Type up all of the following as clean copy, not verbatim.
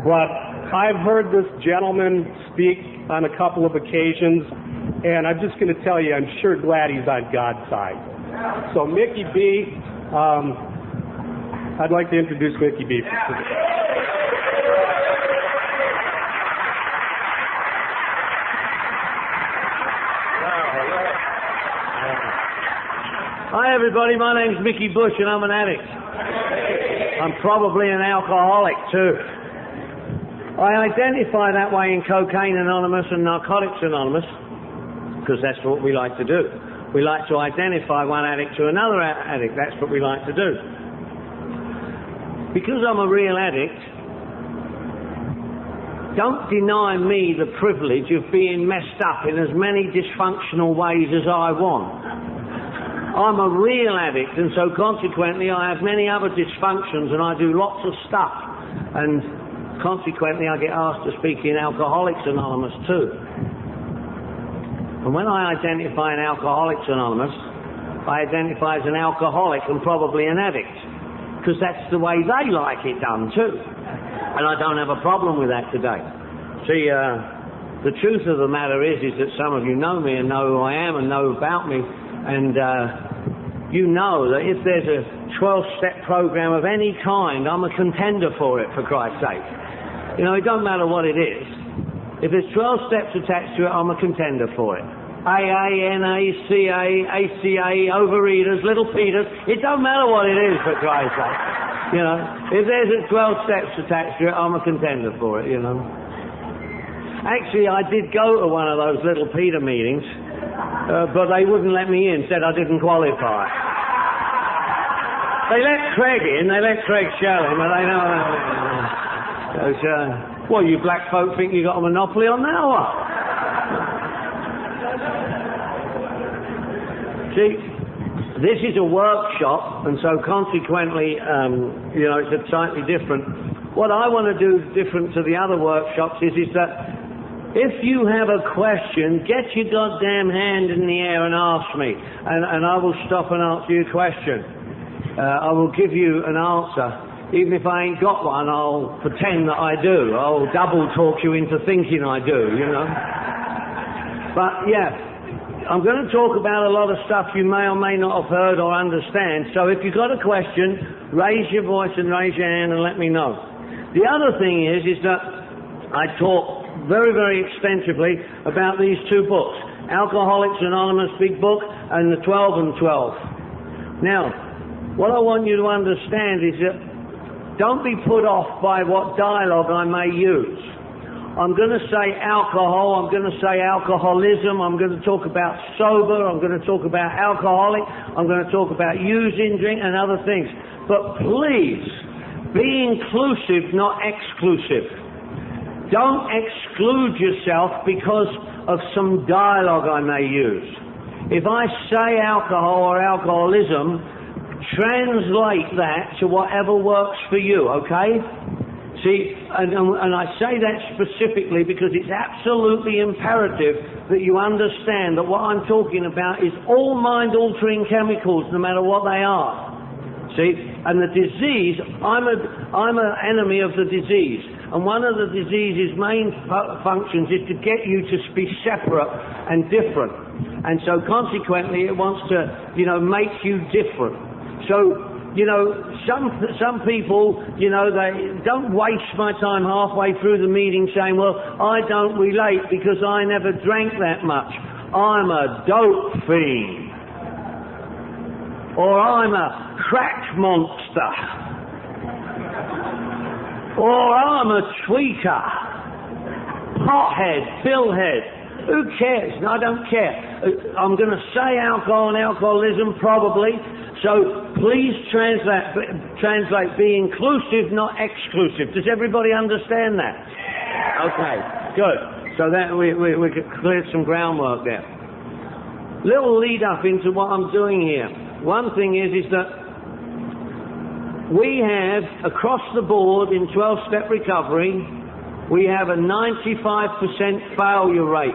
but I've heard this gentleman speak on a couple of occasions, and I'm just going to tell you, I'm sure glad he's on God's side. So Mickey B, I'd like to introduce Mickey B. Hi everybody, my name's Mickey Bush and I'm an addict. I'm probably an alcoholic too. I identify that way in Cocaine Anonymous and Narcotics Anonymous because that's what we like to do. We like to identify one addict to another addict. That's what we like to do. Because I'm a real addict, don't deny me the privilege of being messed up in as many dysfunctional ways as I want. I'm a real addict, and so consequently I have many other dysfunctions and I do lots of stuff, and consequently I get asked to speak in Alcoholics Anonymous too. And when I identify in Alcoholics Anonymous, I identify as an alcoholic and probably an addict, because that's the way they like it done too, and I don't have a problem with that today. See, the truth of the matter is that some of you know me and know who I am and know about me. And you know that if there's a 12-step program of any kind, I'm a contender for it, for Christ's sake. You know, it don't matter what it is. If there's 12 steps attached to it, I'm a contender for it. AA, NA, CA, ACA, Overeaters, Little Peters, it don't matter what it is, for Christ's sake. You know, if there's a 12 steps attached to it, I'm a contender for it, you know. Actually, I did go to one of those Little Peter meetings, but they wouldn't let me in, said I didn't qualify. They let Craig in, they let Craig show him, but they know... Well, you black folk think you got a monopoly on that or what? See, this is a workshop, and so consequently, you know, it's slightly different. What I want to do different to the other workshops is that if you have a question, get your goddamn hand in the air and ask me, and I will stop and answer your question. I will give you an answer. Even if I ain't got one, I'll pretend that I do. I'll double talk you into thinking I do, you know. But yeah, I'm going to talk about a lot of stuff you may or may not have heard or understand. So if you've got a question, raise your voice and raise your hand and let me know. The other thing is that I talk very, very extensively about these two books, Alcoholics Anonymous big book and the 12 and 12. Now, what I want you to understand is that don't be put off by what dialogue I may use. I'm going to say alcohol, I'm going to say alcoholism, I'm going to talk about sober, I'm going to talk about alcoholic, I'm going to talk about using drink and other things. But please, be inclusive, not exclusive. Don't exclude yourself because of some dialogue I may use. If I say alcohol or alcoholism, translate that to whatever works for you, okay? See, and I say that specifically because it's absolutely imperative that you understand that what I'm talking about is all mind-altering chemicals, no matter what they are. See, and the disease, I'm an enemy of the disease. And one of the disease's main functions is to get you to be separate and different. And so consequently it wants to, you know, make you different. So, you know, some people, you know, they don't waste my time halfway through the meeting saying, well, I don't relate because I never drank that much. I'm a dope fiend. Or I'm a crack monster. Or I'm a tweaker, pothead, billhead. Who cares? No, I don't care. I'm going to say alcohol and alcoholism probably. So please translate be inclusive, not exclusive. Does everybody understand that? Okay, good. So that we cleared some groundwork there. Little lead up into what I'm doing here. One thing is that we have, across the board in 12-step recovery, we have a 95% failure rate.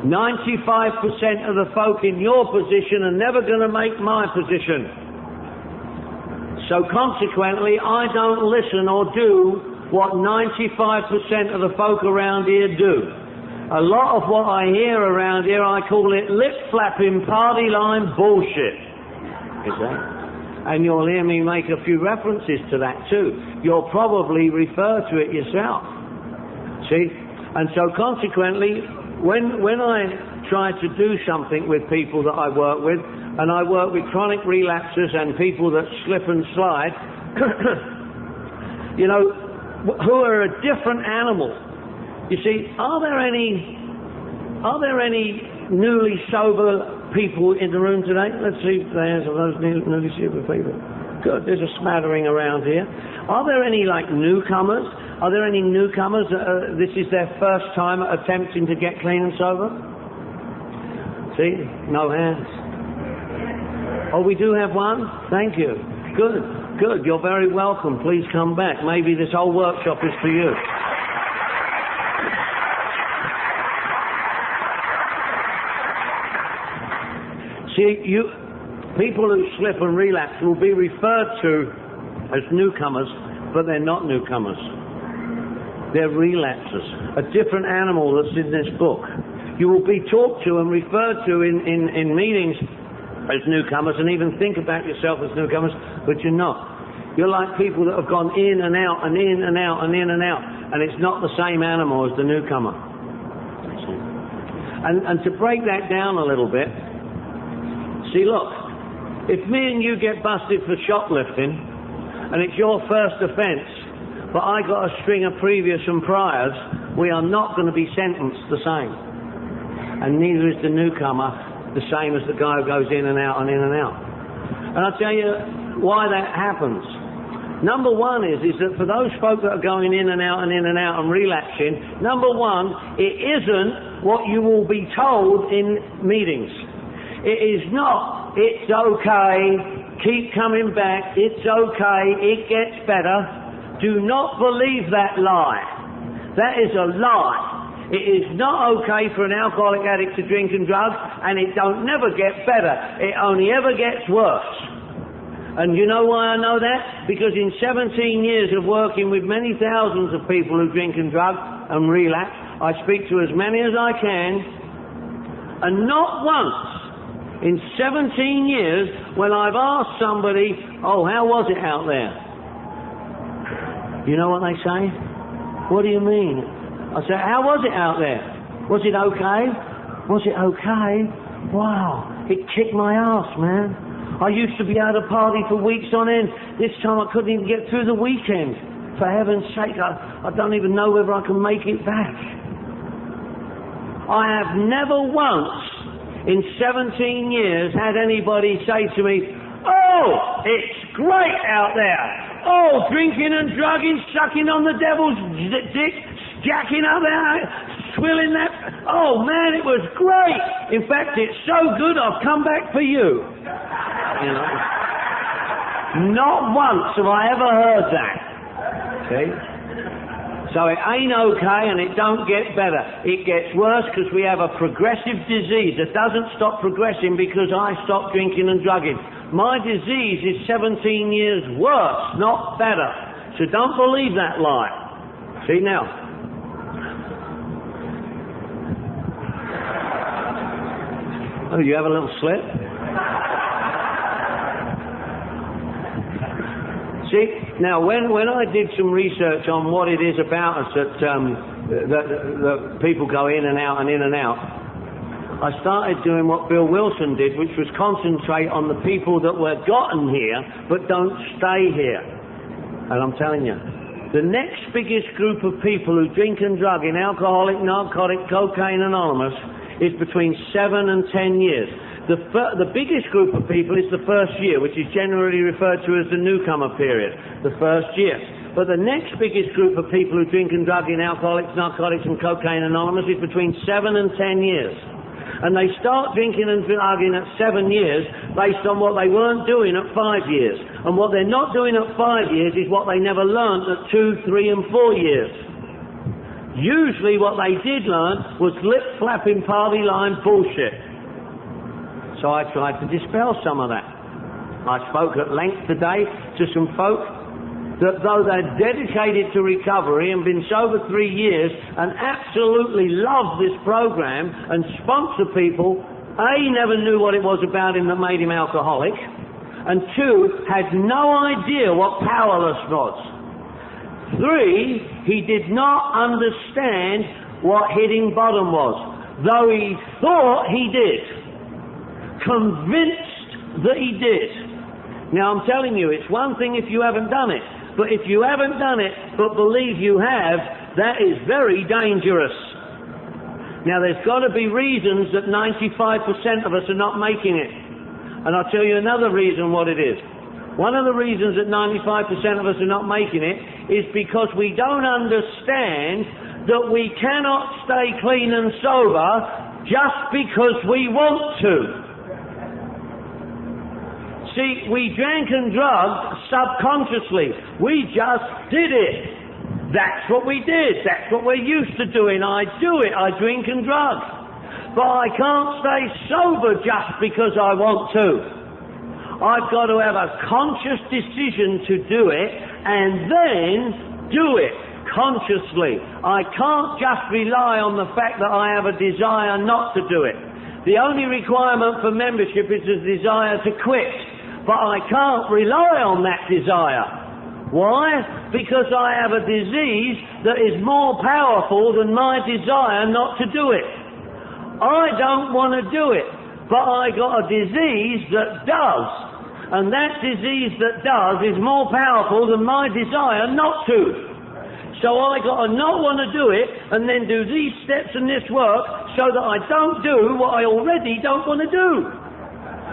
95% of the folk in your position are never going to make my position. So consequently, I don't listen or do what 95% of the folk around here do. A lot of what I hear around here, I call it lip-flapping, party line bullshit. Is that? And you'll hear me make a few references to that too. You'll probably refer to it yourself. See? And so consequently, when I try to do something with people that I work with, and I work with chronic relapsers and people that slip and slide, you know, who are a different animal. You see, are there any newly sober people in the room today? Let's see the hands of those newly sober people. Good, there's a smattering around here. Are there any, like, newcomers? Are there any newcomers that this is their first time attempting to get clean and sober? See? No hands. Oh, we do have one? Thank you. Good, good. You're very welcome. Please come back. Maybe this whole workshop is for you. See, people who slip and relapse will be referred to as newcomers, but they're not newcomers. They're relapsers, a different animal that's in this book. You will be talked to and referred to in meetings as newcomers, and even think about yourself as newcomers, but you're not. You're like people that have gone in and out and in and out and in and out, and it's not the same animal as the newcomer. And to break that down a little bit, see, look, if me and you get busted for shoplifting, and it's your first offence, but I got a string of previous and priors, we are not going to be sentenced the same. And neither is the newcomer the same as the guy who goes in and out and in and out. And I'll tell you why that happens. Number one is that for those folk that are going in and out and in and out and relapsing, number one, it isn't what you will be told in meetings. It is not, it's okay, keep coming back, it's okay, it gets better. Do not believe that lie. That is a lie. It is not okay for an alcoholic addict to drink and drug, and it don't never get better. It only ever gets worse. And you know why I know that? Because in 17 years of working with many thousands of people who drink and drug and relapse, I speak to as many as I can, and not once in 17 years when I've asked somebody, oh, how was it out there? You know what they say? What do you mean? I say, how was it out there? Was it okay? Was it okay? Wow, it kicked my ass, man. I used to be able to party for weeks on end. This time I couldn't even get through the weekend. For heaven's sake, I don't even know whether I can make it back. I have never once in 17 years had anybody say to me, oh, it's great out there. Oh, drinking and drugging, sucking on the devil's dick, jacking up there, swilling that. Oh man, it was great. In fact, it's so good I've come back for you. You know? Not once have I ever heard that. See? So it ain't okay and it don't get better. It gets worse because we have a progressive disease that doesn't stop progressing because I stop drinking and drugging. My disease is 17 years worse, not better. So don't believe that lie. See now? Oh, you have a little slip? See, now when I did some research on what it is about us that people go in and out and in and out, I started doing what Bill Wilson did, which was concentrate on the people that were gotten here but don't stay here. And I'm telling you, the next biggest group of people who drink and drug in Alcoholic, Narcotic, Cocaine Anonymous is between 7 and 10 years. The biggest group of people is the first year, which is generally referred to as the newcomer period, the first year. But the next biggest group of people who drink and drug in Alcoholics, Narcotics and Cocaine Anonymous is between 7 and 10 years. And they start drinking and drugging at 7 years based on what they weren't doing at 5 years. And what they're not doing at 5 years is what they never learned at 2, 3 and 4 years. Usually what they did learn was lip-flapping party line bullshit. So I tried to dispel some of that. I spoke at length today to some folk that though they're dedicated to recovery and been sober 3 years and absolutely love this program and sponsor people, A, never knew what it was about him that made him alcoholic, and 2, had no idea what powerless was. 3, he did not understand what hitting bottom was, though he thought he did, convinced that he did. Now I'm telling you, it's one thing if you haven't done it, but if you haven't done it but believe you have, that is very dangerous. Now there's got to be reasons that 95% of us are not making it. And I'll tell you another reason what it is. One of the reasons that 95% of us are not making it is because we don't understand that we cannot stay clean and sober just because we want to. See, we drank and drugged subconsciously. We just did it. That's what we did. That's what we're used to doing. I do it. I drink and drug. But I can't stay sober just because I want to. I've got to have a conscious decision to do it and then do it consciously. I can't just rely on the fact that I have a desire not to do it. The only requirement for membership is a desire to quit. But I can't rely on that desire. Why? Because I have a disease that is more powerful than my desire not to do it. I don't want to do it, but I got a disease that does. And that disease that does is more powerful than my desire not to. So I got to not want to do it and then do these steps and this work so that I don't do what I already don't want to do.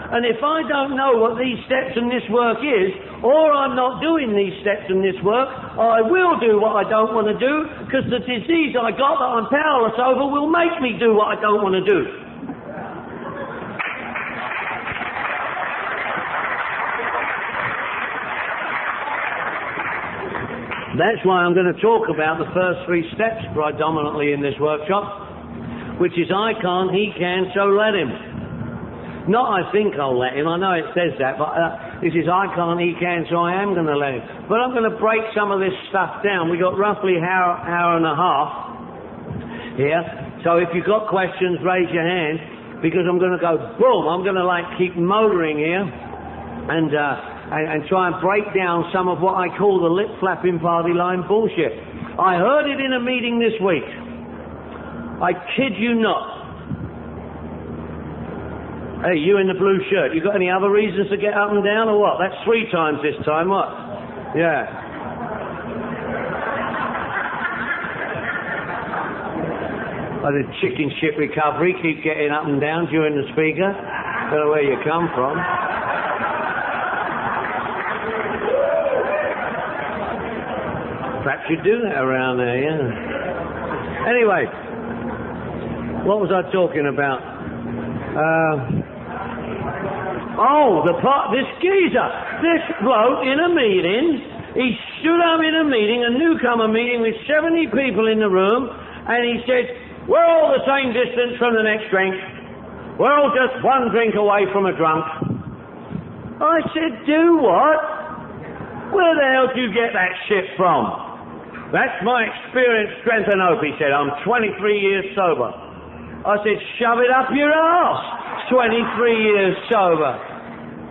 And if I don't know what these steps and this work is, or I'm not doing these steps and this work, I will do what I don't want to do, because the disease I got that I'm powerless over will make me do what I don't want to do. That's why I'm going to talk about the first 3 steps predominantly in this workshop, which is I can't, he can, so let him. Not I think I'll let him, I know it says that, but this is I can't, he can, so I am going to let him. But I'm going to break some of this stuff down. We've got roughly an hour and a half here, so if you've got questions, raise your hand, because I'm going to go boom, I'm going to keep motoring here, and try and break down some of what I call the lip-flapping party line bullshit. I heard it in a meeting this week. I kid you not. Hey, you in the blue shirt, you got any other reasons to get up and down or what? That's 3 times this time, what? Yeah. I did chicken shit recovery, keep getting up and down during the speaker. Don't know where you come from. Perhaps you do that around there, yeah. Anyway, what was I talking about? This geezer, this bloke in a meeting, he stood up in a meeting, a newcomer meeting with 70 people in the room, and he said, we're all the same distance from the next drink. We're all just 1 drink away from a drunk. I said, do what? Where the hell do you get that shit from? That's my experience, strength and hope, he said. I'm 23 years sober. I said, shove it up your arse. 23 years sober.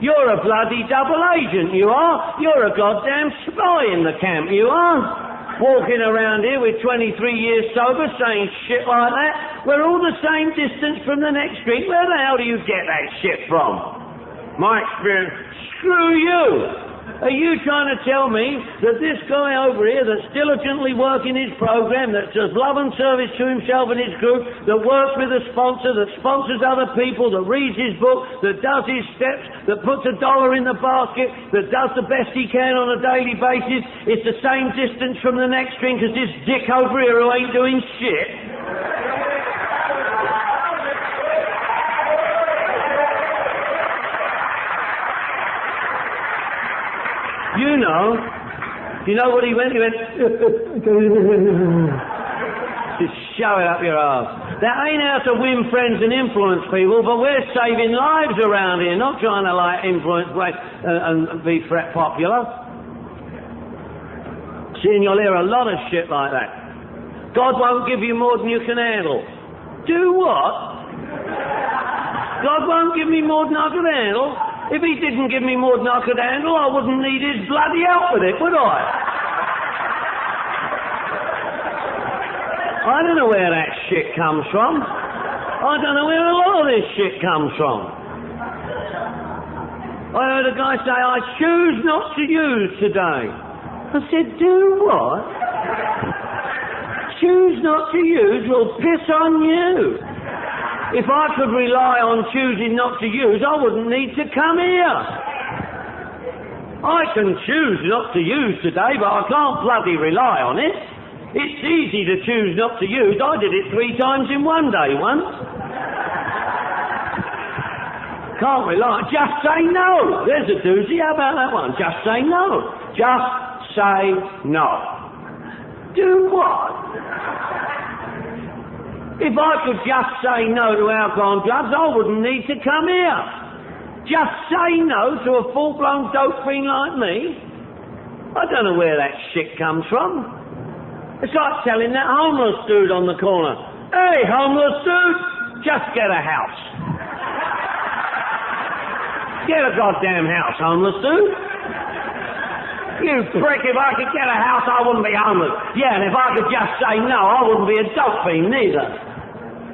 You're a bloody double agent, you are. You're a goddamn spy in the camp, you are. Walking around here with 23 years sober saying shit like that. We're all the same distance from the next drink. Where the hell do you get that shit from? My experience, screw you. Are you trying to tell me that this guy over here that's diligently working his program, that does love and service to himself and his group, that works with a sponsor, that sponsors other people, that reads his book, that does his steps, that puts $1 in the basket, that does the best he can on a daily basis, is the same distance from the next drink as this dick over here who ain't doing shit? You know what he went? He went, just shove it up your arse. That ain't how to win friends and influence people, but we're saving lives around here, not trying to influence and be popular. See, and you'll hear a lot of shit like that. God won't give you more than you can handle. Do what? God won't give me more than I could handle? If he didn't give me more than I could handle, I wouldn't need his bloody help with it, would I? I don't know where that shit comes from. I don't know where a lot of this shit comes from. I heard a guy say, I choose not to use today. I said, do what? Choose not to use will piss on you. If I could rely on choosing not to use, I wouldn't need to come here. I can choose not to use today, but I can't bloody rely on it. It's easy to choose not to use. I did it 3 times in one day once. Can't rely. Just say no. There's a doozy. How about that one? Just say no. Just say no. Do what? If I could just say no to alcohol and drugs, I wouldn't need to come here. Just say no to a full-blown dope fiend like me? I don't know where that shit comes from. It's like telling that homeless dude on the corner, hey, homeless dude, just get a house. Get a goddamn house, homeless dude. You prick, if I could get a house, I wouldn't be homeless. Yeah, and if I could just say no, I wouldn't be a dope fiend neither.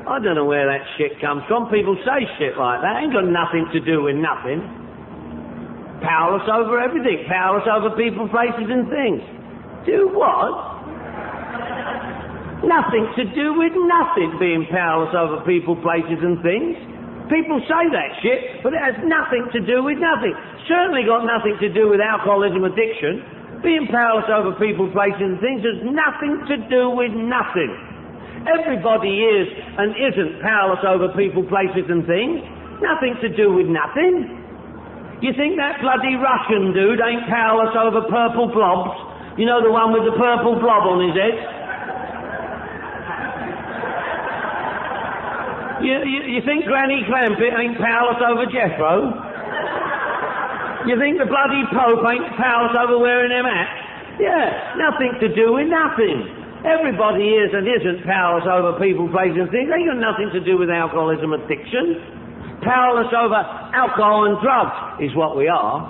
I don't know where that shit comes from. People say shit like that. Ain't got nothing to do with nothing. Powerless over everything. Powerless over people, places and things. Do what? Nothing to do with nothing, being powerless over people, places and things. People say that shit, but it has nothing to do with nothing. Certainly got nothing to do with alcoholism addiction. Being powerless over people, places and things has nothing to do with nothing. Everybody is and isn't powerless over people, places and things. Nothing to do with nothing. You think that bloody Russian dude ain't powerless over purple blobs? You know, the one with the purple blob on his head? You think Granny Clampett ain't powerless over Jethro? You think the bloody Pope ain't powerless over wearing them hats? Yeah, nothing to do with nothing. Everybody is and isn't powerless over people, places and things. They got nothing to do with alcoholism addiction. Powerless over alcohol and drugs is what we are.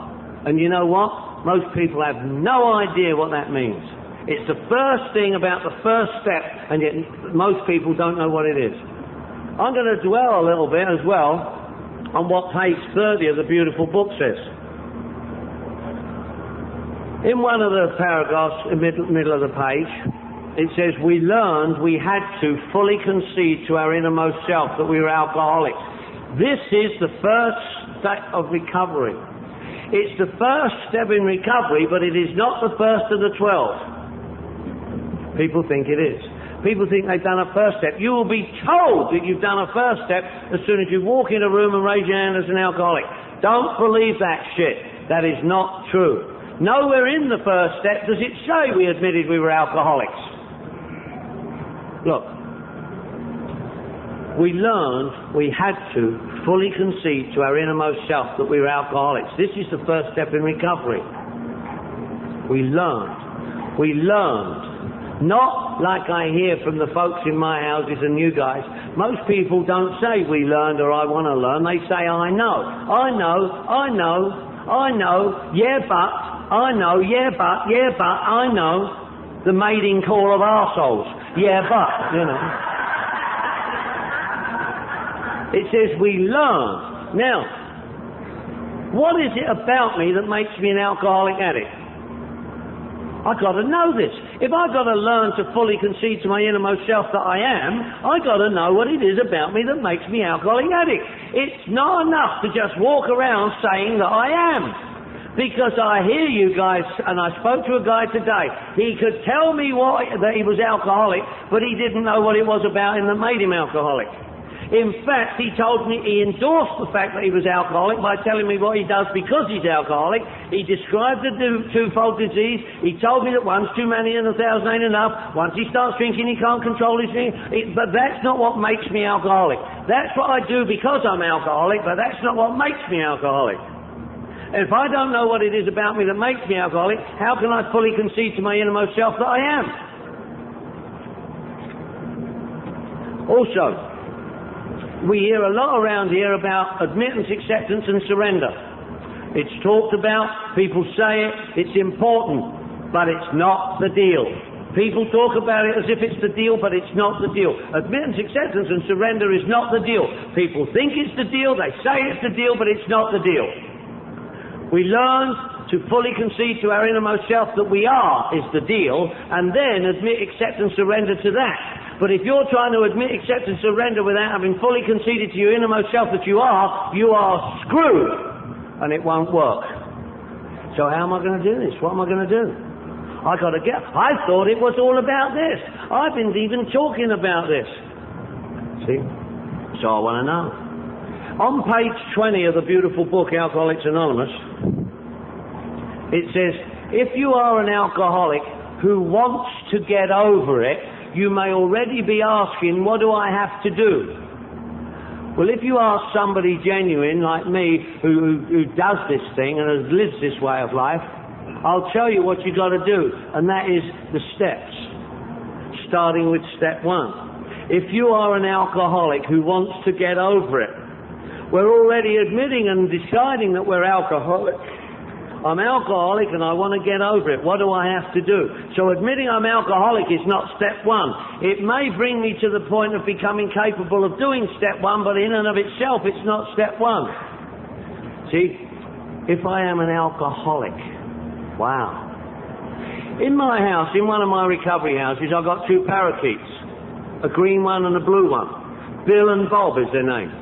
And you know what? Most people have no idea what that means. It's the first thing about the first step, and yet most people don't know what it is. I'm going to dwell a little bit as well on what page 30 of the beautiful book says. In one of the paragraphs in the middle of the page, it says, we learned we had to fully concede to our innermost self that we were alcoholics. This is the first step of recovery. It's the first step in recovery, but it is not the first of the 12. People think it is. People think they've done a first step. You will be told that you've done a first step as soon as you walk in a room and raise your hand as an alcoholic. Don't believe that shit. That is not true. Nowhere in the first step does it say we admitted we were alcoholics. Look, we learned we had to fully concede to our innermost self that we were alcoholics. This is the first step in recovery. We learned. We learned. Not like I hear from the folks in my houses and you guys. Most people don't say we learned or I want to learn. They say I know. I know. I know. I know. Yeah, but. I know. Yeah, but. Yeah, but. I know. The mating call of arseholes. Yeah, but. You know. It says we learn. Now, what is it about me that makes me an alcoholic addict? I've got to know this. If I've got to learn to fully concede to my innermost self that I am, I've got to know what it is about me that makes me an alcoholic addict. It's not enough to just walk around saying that I am. Because I hear you guys, and I spoke to a guy today, he could tell me that he was alcoholic, but he didn't know what it was about him that made him alcoholic. In fact, he told me, he endorsed the fact that he was alcoholic by telling me what he does because he's alcoholic. He described the twofold disease. He told me that one's too many and 1,000 ain't enough. Once he starts drinking, he can't control his drinking. But that's not what makes me alcoholic. That's what I do because I'm alcoholic, but that's not what makes me alcoholic. If I don't know what it is about me that makes me alcoholic, how can I fully concede to my innermost self that I am? Also, we hear a lot around here about admittance, acceptance and surrender. It's talked about, people say it, it's important, but it's not the deal. People talk about it as if it's the deal, but it's not the deal. Admittance, acceptance and surrender is not the deal. People think it's the deal, they say it's the deal, but it's not the deal. We learn to fully concede to our innermost self that we are is the deal, and then admit, accept and surrender to that. But if you're trying to admit, accept and surrender without having fully conceded to your innermost self that you are screwed, and it won't work. So how am I going to do this? What am I going to do? I thought it was all about this. I've been even talking about this. See? So I want to know. On page 20 of the beautiful book Alcoholics Anonymous, it says, if you are an alcoholic who wants to get over it, you may already be asking, what do I have to do? Well, if you ask somebody genuine like me who does this thing and lives this way of life, I'll tell you what you've got to do, and that is the steps, starting with step 1. If you are an alcoholic who wants to get over it, we're already admitting and deciding that we're alcoholic. I'm alcoholic and I want to get over it. What do I have to do? So admitting I'm alcoholic is not step 1. It may bring me to the point of becoming capable of doing step 1, but in and of itself it's not step 1. See, if I am an alcoholic, wow. In my house, in one of my recovery houses, I've got 2 parakeets. A green one and a blue one. Bill and Bob is their name.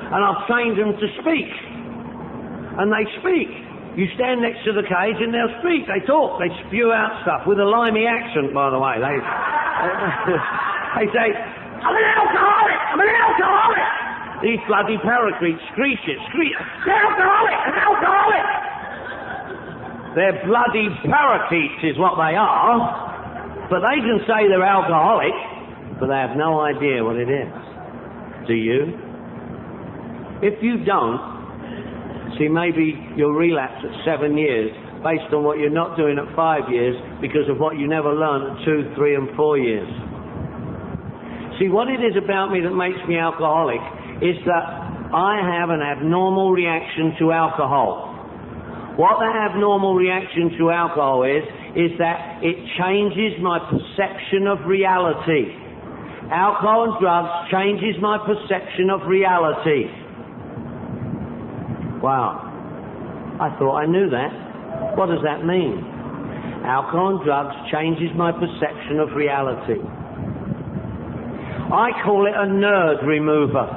And I've trained them to speak. And they speak. You stand next to the cage and they'll speak. They talk. They spew out stuff with a limey accent, by the way. They say, I'm an alcoholic! I'm an alcoholic! These bloody parakeets screech it. They're alcoholic! I'm an alcoholic! They're bloody parakeets is what they are. But they can say they're alcoholic, but they have no idea what it is. Do you? If you don't, see, maybe you'll relapse at 7 years based on what you're not doing at 5 years because of what you never learned at 2, 3 and 4 years. See, what it is about me that makes me alcoholic is that I have an abnormal reaction to alcohol. What the abnormal reaction to alcohol is that it changes my perception of reality. Alcohol and drugs changes my perception of reality. Wow. I thought I knew that. What does that mean? Alcohol and drugs changes my perception of reality. I call it a nerd remover.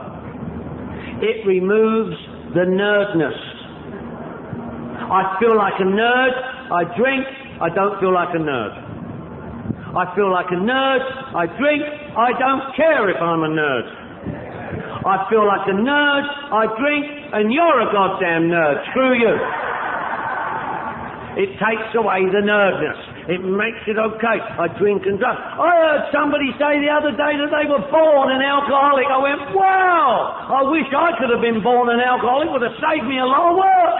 It removes the nerdness. I feel like a nerd, I drink, I don't feel like a nerd. I feel like a nerd, I drink, I don't care if I'm a nerd. I feel like a nerd, I drink, and you're a goddamn nerd. Screw you. It takes away the nerdness. It makes it okay. I drink and drink. I heard somebody say the other day that they were born an alcoholic. I went, wow, I wish I could have been born an alcoholic. It would have saved me a lot of work.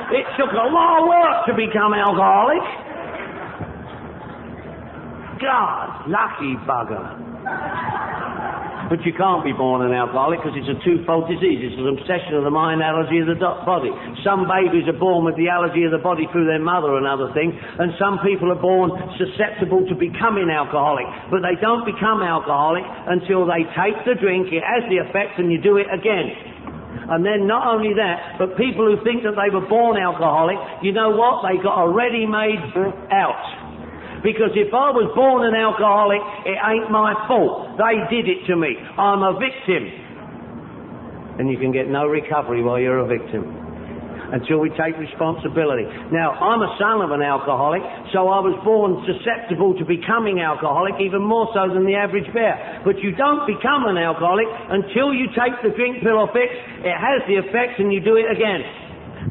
It took a lot of work to become alcoholic. God, lucky bugger. But you can't be born an alcoholic because it's a twofold disease. It's an obsession of the mind, allergy of the body. Some babies are born with the allergy of the body through their mother and other things, and some people are born susceptible to becoming alcoholic. But they don't become alcoholic until they take the drink, it has the effect, and you do it again. And then not only that, but people who think that they were born alcoholic, you know what? They got a ready-made out. Because if I was born an alcoholic, it ain't my fault. They did it to me. I'm a victim. And you can get no recovery while you're a victim until we take responsibility. Now, I'm a son of an alcoholic, so I was born susceptible to becoming alcoholic, even more so than the average bear. But you don't become an alcoholic until you take the drink, pill or fix. It has the effects and you do it again.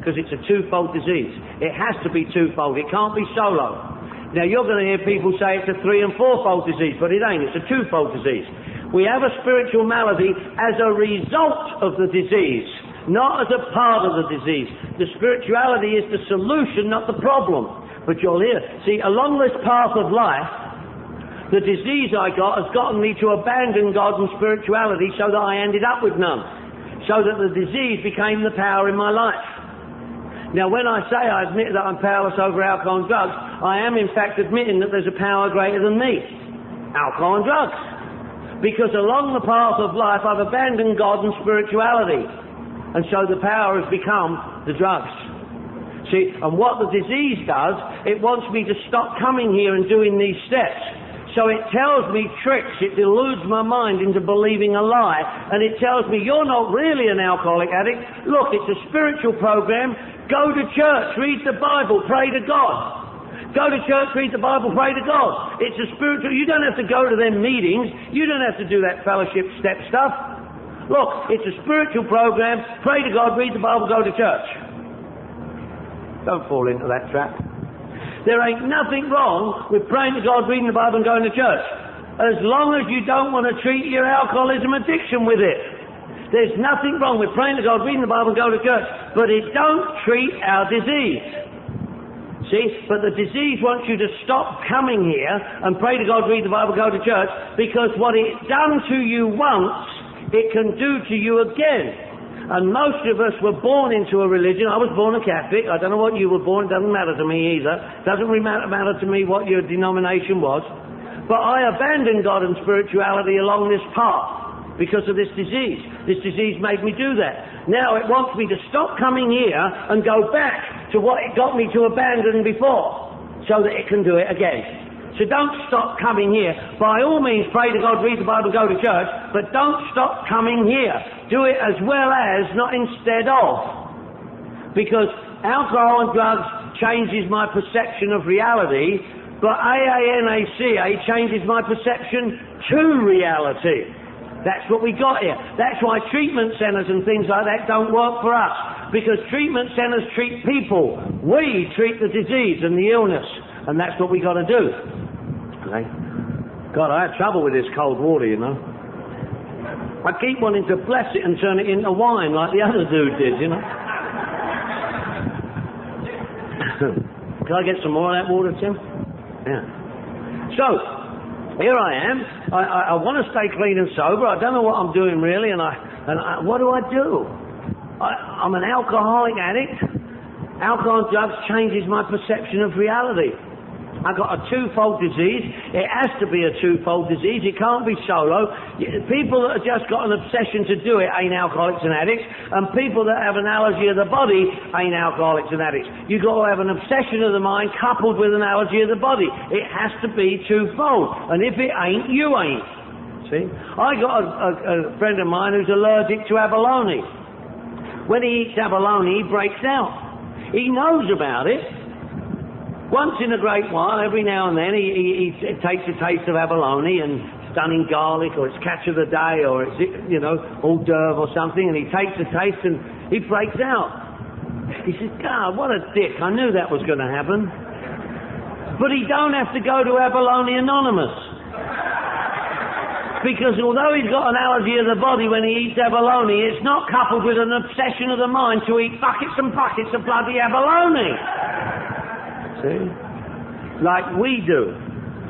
Because it's a twofold disease. It has to be twofold. It can't be solo. Now, you're going to hear people say it's a 3- and 4-fold disease, but it ain't. It's a 2-fold disease. We have a spiritual malady as a result of the disease, not as a part of the disease. The spirituality is the solution, not the problem. But you'll hear, see, along this path of life, the disease I got has gotten me to abandon God and spirituality so that I ended up with none. So that the disease became the power in my life. Now, when I say I admit that I'm powerless over alcohol and drugs, I am in fact admitting that there's a power greater than me. Alcohol and drugs. Because along the path of life, I've abandoned God and spirituality. And so the power has become the drugs. See, and what the disease does, it wants me to stop coming here and doing these steps. So it tells me tricks, it deludes my mind into believing a lie, and it tells me you're not really an alcoholic addict. Look, it's a spiritual program. Go to church, read the Bible, pray to God. Go to church, read the Bible, pray to God. It's a spiritual, you don't have to go to them meetings, you don't have to do that fellowship step stuff. Look, it's a spiritual program, pray to God, read the Bible, go to church. Don't fall into that trap. There ain't nothing wrong with praying to God, reading the Bible and going to church, as long as you don't want to treat your alcoholism addiction with it. There's nothing wrong with praying to God, reading the Bible and going to church, but it don't treat our disease. See, but the disease wants you to stop coming here and pray to God, read the Bible, go to church, because what it's done to you once, it can do to you again. And most of us were born into a religion. I was born a Catholic. I don't know what you were born. It doesn't matter to me either. It doesn't really matter to me what your denomination was. But I abandoned God and spirituality along this path because of this disease. This disease made me do that. Now it wants me to stop coming here and go back to what it got me to abandon before so that it can do it again. So don't stop coming here. By all means, pray to God, read the Bible, go to church, but don't stop coming here. Do it as well as, not instead of. Because alcohol and drugs changes my perception of reality, but AANACA changes my perception to reality. That's what we got here. That's why treatment centres and things like that don't work for us. Because treatment centres treat people. We treat the disease and the illness. And that's what we got to do. Okay? God, I have trouble with this cold water, you know. I keep wanting to bless it and turn it into wine like the other dude did, you know. Can I get some more of that water, Tim? Yeah. So, here I am. I want to stay clean and sober. I don't know what I'm doing really, and what do I do? I'm an alcoholic addict. Alcohol and drugs changes my perception of reality. I've got a twofold disease. It has to be a twofold disease. It can't be solo. People that have just got an obsession to do it ain't alcoholics and addicts, and people that have an allergy of the body ain't alcoholics and addicts. You've got to have an obsession of the mind coupled with an allergy of the body. It has to be twofold, and if it ain't, you ain't. See? I got a friend of mine who's allergic to abalone. When he eats abalone, he breaks out. He knows about it. Once in a great while, every now and then, he takes a taste of abalone and stunning garlic, or it's catch of the day, or it's, you know, hors d'oeuvre or something, and he takes a taste and he breaks out. He says, God, what a dick. I knew that was going to happen. But he don't have to go to Abalone Anonymous. Because although he's got an allergy of the body when he eats abalone, it's not coupled with an obsession of the mind to eat buckets and buckets of bloody abalone. See? Like we do.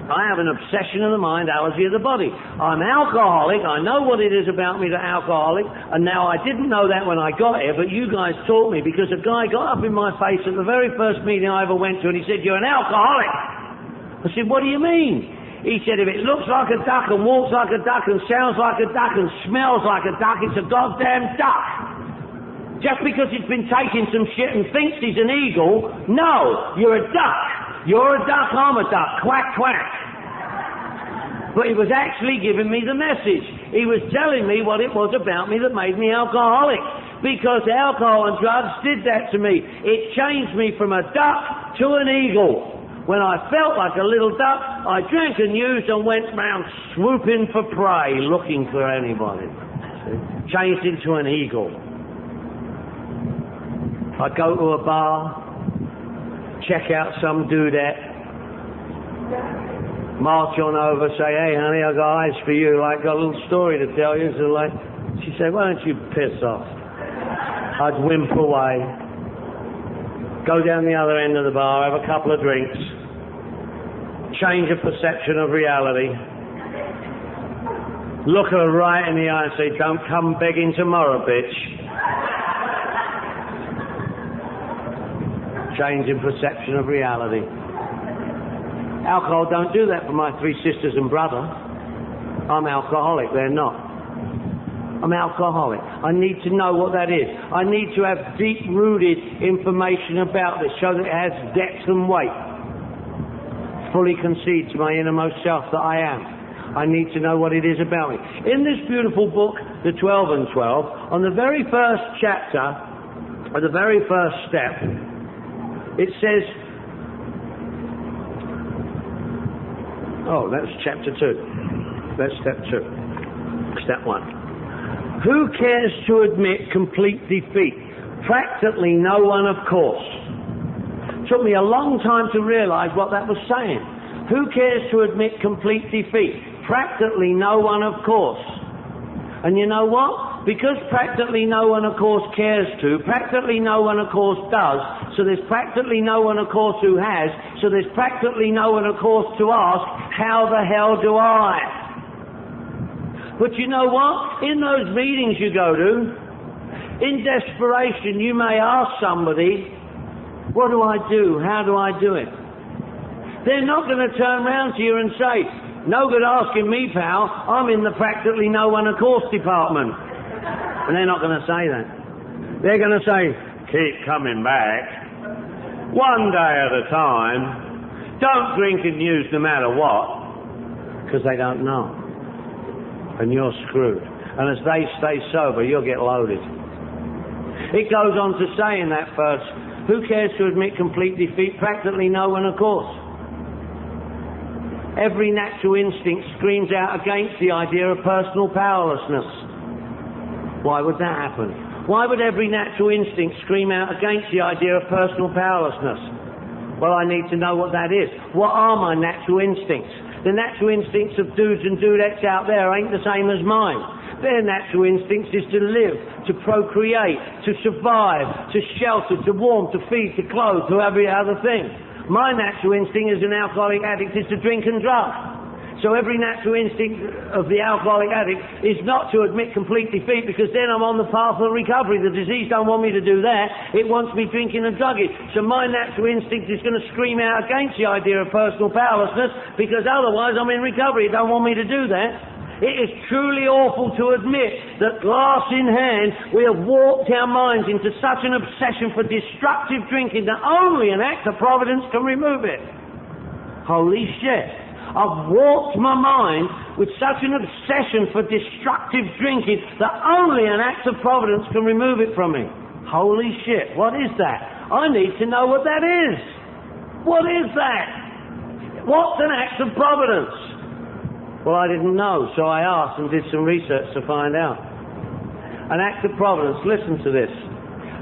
I have an obsession of the mind, allergy of the body. I'm alcoholic. I know what it is about me to alcoholic. And now I didn't know that when I got here, but you guys taught me, because a guy got up in my face at the very first meeting I ever went to, and he said, "You're an alcoholic." I said, "What do you mean?" He said, "If it looks like a duck and walks like a duck and sounds like a duck and smells like a duck, it's a goddamn duck. Just because he's been taking some shit and thinks he's an eagle, no, you're a duck. You're a duck, I'm a duck. Quack, quack." But he was actually giving me the message. He was telling me what it was about me that made me alcoholic. Because alcohol and drugs did that to me. It changed me from a duck to an eagle. When I felt like a little duck, I drank and used and went round swooping for prey, looking for anybody. Changed into an eagle. I go to a bar, check out some dudette, march on over, say, "Hey honey, I got eyes for you, like got a little story to tell you." So like, she said, "Why don't you piss off?" I'd whimper away, go down the other end of the bar, have a couple of drinks, change of perception of reality, look her right in the eye and say, don't come begging tomorrow, bitch. Change in perception of reality. Alcohol don't do that for my three sisters and brother. I'm alcoholic, they're not. I'm alcoholic. I need to know what that is. I need to have deep-rooted information about this so that it has depth and weight. Fully concede to my innermost self that I am. I need to know what it is about me. In this beautiful book, The 12 and 12, on the very first chapter, or the very first step, it says, oh, that's chapter 2. That's step 2. Step 1. Who cares to admit complete defeat? Practically no one, of course. Took me a long time to realize what that was saying. Who cares to admit complete defeat? Practically no one, of course. And you know what? Because practically no one, of course, cares to, practically no one, of course, does, so there's practically no one, of course, who has, so there's practically no one, of course, to ask, how the hell do I? But you know what? In those meetings you go to, in desperation, you may ask somebody, what do I do? How do I do it? They're not going to turn around to you and say, no good asking me, pal. I'm in the practically no one, of course department. And they're not going to say that. They're going to say, keep coming back. One day at a time. Don't drink and use no matter what. Because they don't know. And you're screwed. And as they stay sober, you'll get loaded. It goes on to say in that verse, who cares to admit complete defeat? Practically no one, of course. Every natural instinct screams out against the idea of personal powerlessness. Why would that happen? Why would every natural instinct scream out against the idea of personal powerlessness? Well, I need to know what that is. What are my natural instincts? The natural instincts of dudes and dudettes out there ain't the same as mine. Their natural instincts is to live, to procreate, to survive, to shelter, to warm, to feed, to clothe, to every other thing. My natural instinct as an alcoholic addict is to drink and drug. So every natural instinct of the alcoholic addict is not to admit complete defeat, because then I'm on the path of recovery. The disease don't want me to do that. It wants me drinking and drugging. So my natural instinct is going to scream out against the idea of personal powerlessness, because otherwise I'm in recovery. It don't want me to do that. It is truly awful to admit that, glass in hand, we have warped our minds into such an obsession for destructive drinking that only an act of providence can remove it. Holy shit. I've warped my mind with such an obsession for destructive drinking that only an act of providence can remove it from me. Holy shit, what is that? I need to know what that is. What is that? What's an act of providence? Well, I didn't know, so I asked and did some research to find out. An act of providence, listen to this.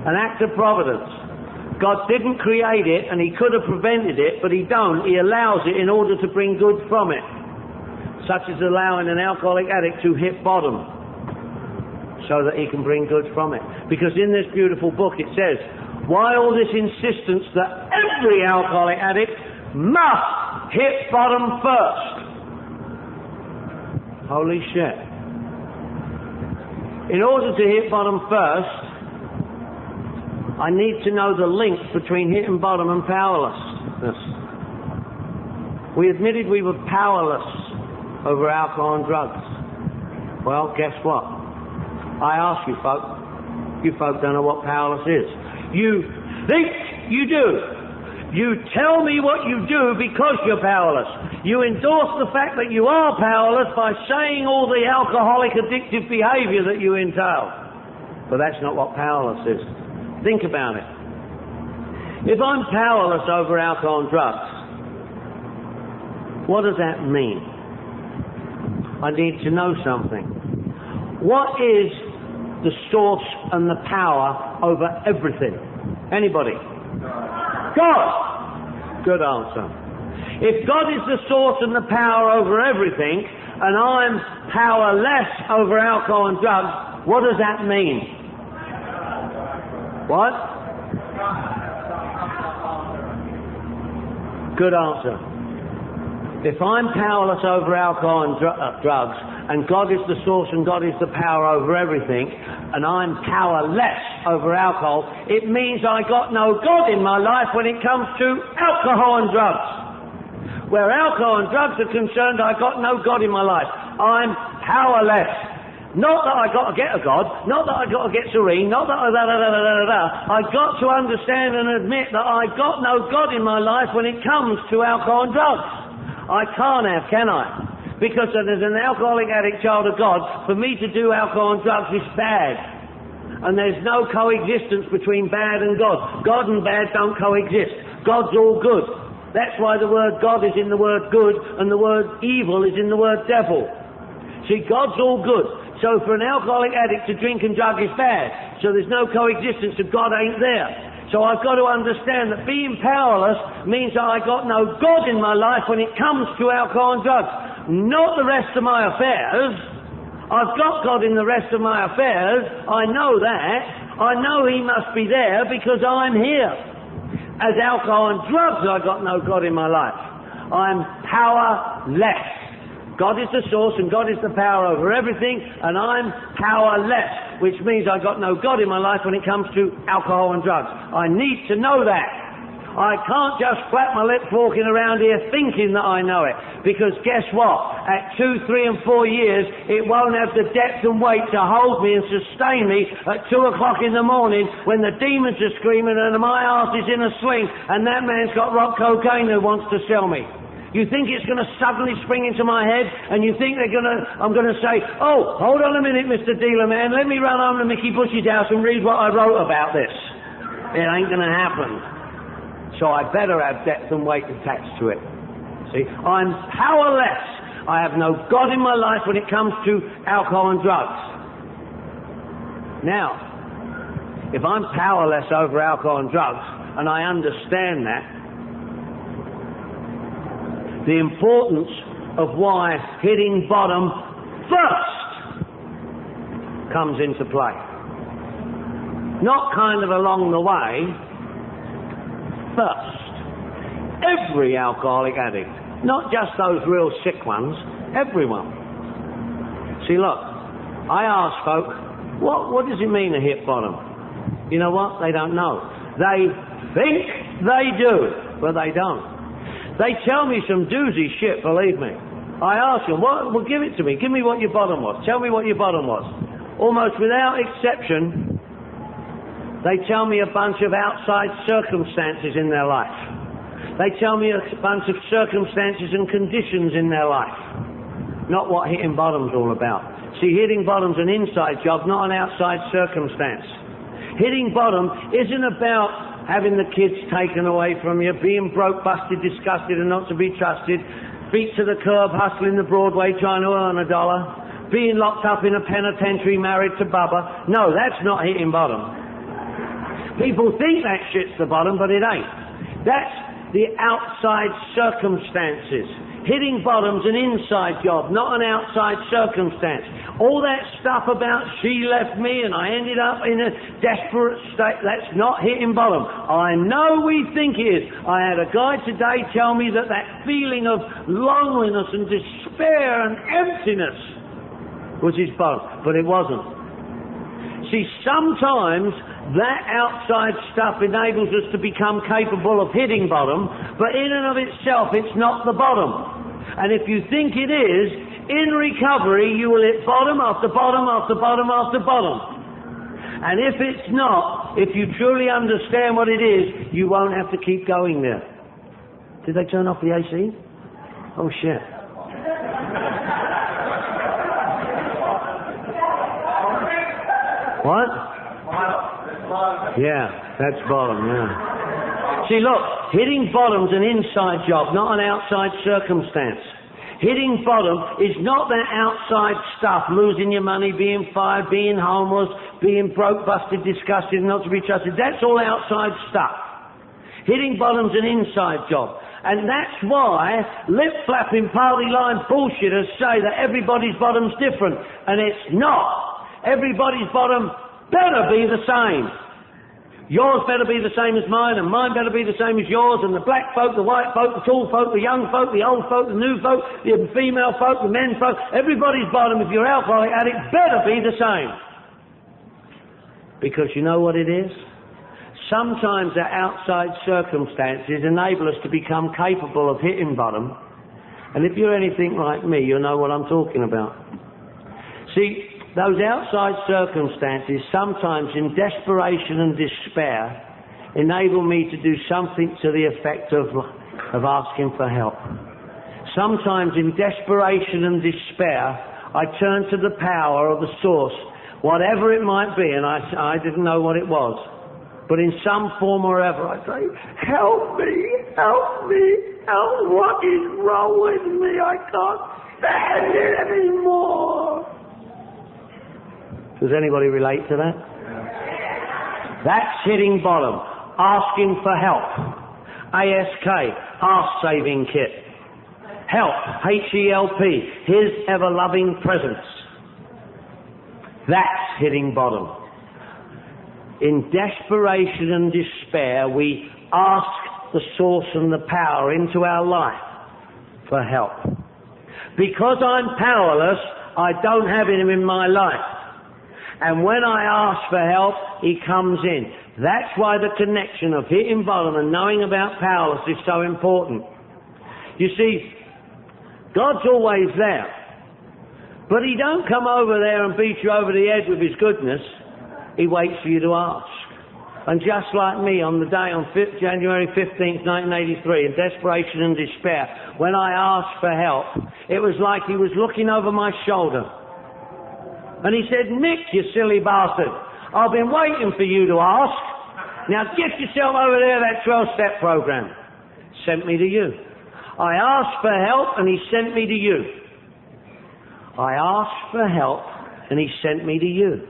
An act of providence. God didn't create it, and he could have prevented it, but he don't. He allows it in order to bring good from it. Such as allowing an alcoholic addict to hit bottom so that he can bring good from it. Because in this beautiful book it says, why all this insistence that every alcoholic addict must hit bottom first? Holy shit. In order to hit bottom first, I need to know the link between hitting bottom and powerlessness. We admitted we were powerless over alcohol and drugs. Well, guess what? I ask you folk don't know what powerless is. You think you do. You tell me what you do because you're powerless. You endorse the fact that you are powerless by saying all the alcoholic addictive behavior that you entail. But that's not what powerless is. Think about it. If I'm powerless over alcohol and drugs, what does that mean? I need to know something. What is the source and the power over everything? Anybody? God! Good answer. If God is the source and the power over everything, and I'm powerless over alcohol and drugs, what does that mean? What? Good answer. If I'm powerless over alcohol and drugs, and God is the source and God is the power over everything, and I'm powerless over alcohol, it means I got no God in my life when it comes to alcohol and drugs. Where alcohol and drugs are concerned, I got no God in my life. I'm powerless. Not that I got to get a God, not that I got to get serene, not that I got to understand and admit that I got no God in my life when it comes to alcohol and drugs. I can't have, can I? Because as an alcoholic addict child of God, for me to do alcohol and drugs is bad. And there's no coexistence between bad and God. God and bad don't coexist. God's all good. That's why the word God is in the word good and the word evil is in the word devil. See, God's all good. So for an alcoholic addict to drink and drug is bad. So there's no coexistence if God ain't there. So I've got to understand that being powerless means that I got no God in my life when it comes to alcohol and drugs. Not the rest of my affairs. I've got God in the rest of my affairs. I know that. I know He must be there because I'm here. As alcohol and drugs, I've got no God in my life. I'm powerless. God is the source and God is the power over everything, and I'm powerless, which means I've got no God in my life when it comes to alcohol and drugs. I need to know that. I can't just flap my lips walking around here thinking that I know it, because guess what? At 2, 3 and 4 years, it won't have the depth and weight to hold me and sustain me at 2 o'clock in the morning when the demons are screaming and my arse is in a sling and that man's got rock cocaine who wants to sell me. You think it's going to suddenly spring into my head, and you think I'm going to say, oh, hold on a minute, Mr. Dealer Man, let me run home to Mickey Bush's house and read what I wrote about this. It ain't going to happen. So I better have depth and weight attached to it. See, I'm powerless. I have no God in my life when it comes to alcohol and drugs. Now, if I'm powerless over alcohol and drugs, and I understand that, the importance of why hitting bottom first comes into play. Not kind of along the way, first. Every alcoholic addict, not just those real sick ones, everyone. See, look, I ask folk, what does it mean to hit bottom? You know what? They don't know. They think they do, but they don't. They tell me some doozy shit, believe me. I ask them, well, give it to me. Give me what your bottom was. Tell me what your bottom was. Almost without exception, they tell me a bunch of outside circumstances in their life. They tell me a bunch of circumstances and conditions in their life. Not what hitting bottom's all about. See, hitting bottom's an inside job, not an outside circumstance. Hitting bottom isn't about having the kids taken away from you, being broke, busted, disgusted and not to be trusted, feet to the curb, hustling the Broadway trying to earn $1, being locked up in a penitentiary married to Bubba. No, that's not hitting bottom. People think that shit's the bottom, but it ain't. That's the outside circumstances. Hitting bottom's an inside job, not an outside circumstance. All that stuff about she left me and I ended up in a desperate state, that's not hitting bottom. I know we think it is. I had a guy today tell me that feeling of loneliness and despair and emptiness was his bottom, but it wasn't. See, sometimes that outside stuff enables us to become capable of hitting bottom, but in and of itself it's not the bottom. And if you think it is, in recovery you will hit bottom after bottom after bottom after bottom. And if it's not, if you truly understand what it is, you won't have to keep going there. Did they turn off the AC? Oh shit. What? Yeah, that's bottom, yeah. See, look, hitting bottom's an inside job, not an outside circumstance. Hitting bottom is not that outside stuff, losing your money, being fired, being homeless, being broke, busted, disgusted, not to be trusted. That's all outside stuff. Hitting bottom's an inside job. And that's why lip-flapping party line bullshitters say that everybody's bottom's different. And it's not. Everybody's bottom better be the same. Yours better be the same as mine, and mine better be the same as yours, and the black folk, the white folk, the tall folk, the young folk, the old folk, the new folk, the female folk, the men folk, everybody's bottom, if you're alcoholic addict, better be the same. Because you know what it is? Sometimes our outside circumstances enable us to become capable of hitting bottom, and if you're anything like me, you'll know what I'm talking about. See, those outside circumstances, sometimes in desperation and despair, enable me to do something to the effect of asking for help. Sometimes in desperation and despair, I turn to the power or the source, whatever it might be, and I didn't know what it was. But in some form or other, I say, help me, help me, help, what is wrong with me? I can't stand it anymore. Does anybody relate to that? That's hitting bottom. Asking for help. ASK, Ask Saving Kit. Help, HELP, His ever-loving presence. That's hitting bottom. In desperation and despair, we ask the source and the power into our life for help. Because I'm powerless, I don't have Him in my life. And when I ask for help, He comes in. That's why the connection of hitting bottom and knowing about powerless is so important. You see, God's always there. But He don't come over there and beat you over the head with His goodness. He waits for you to ask. And just like me on the day on January 15th, 1983, in desperation and despair, when I asked for help, it was like He was looking over my shoulder. And He said, Nick, you silly bastard, I've been waiting for you to ask. Now get yourself over there, that 12-step program. Sent me to you. I asked for help and He sent me to you. I asked for help and He sent me to you.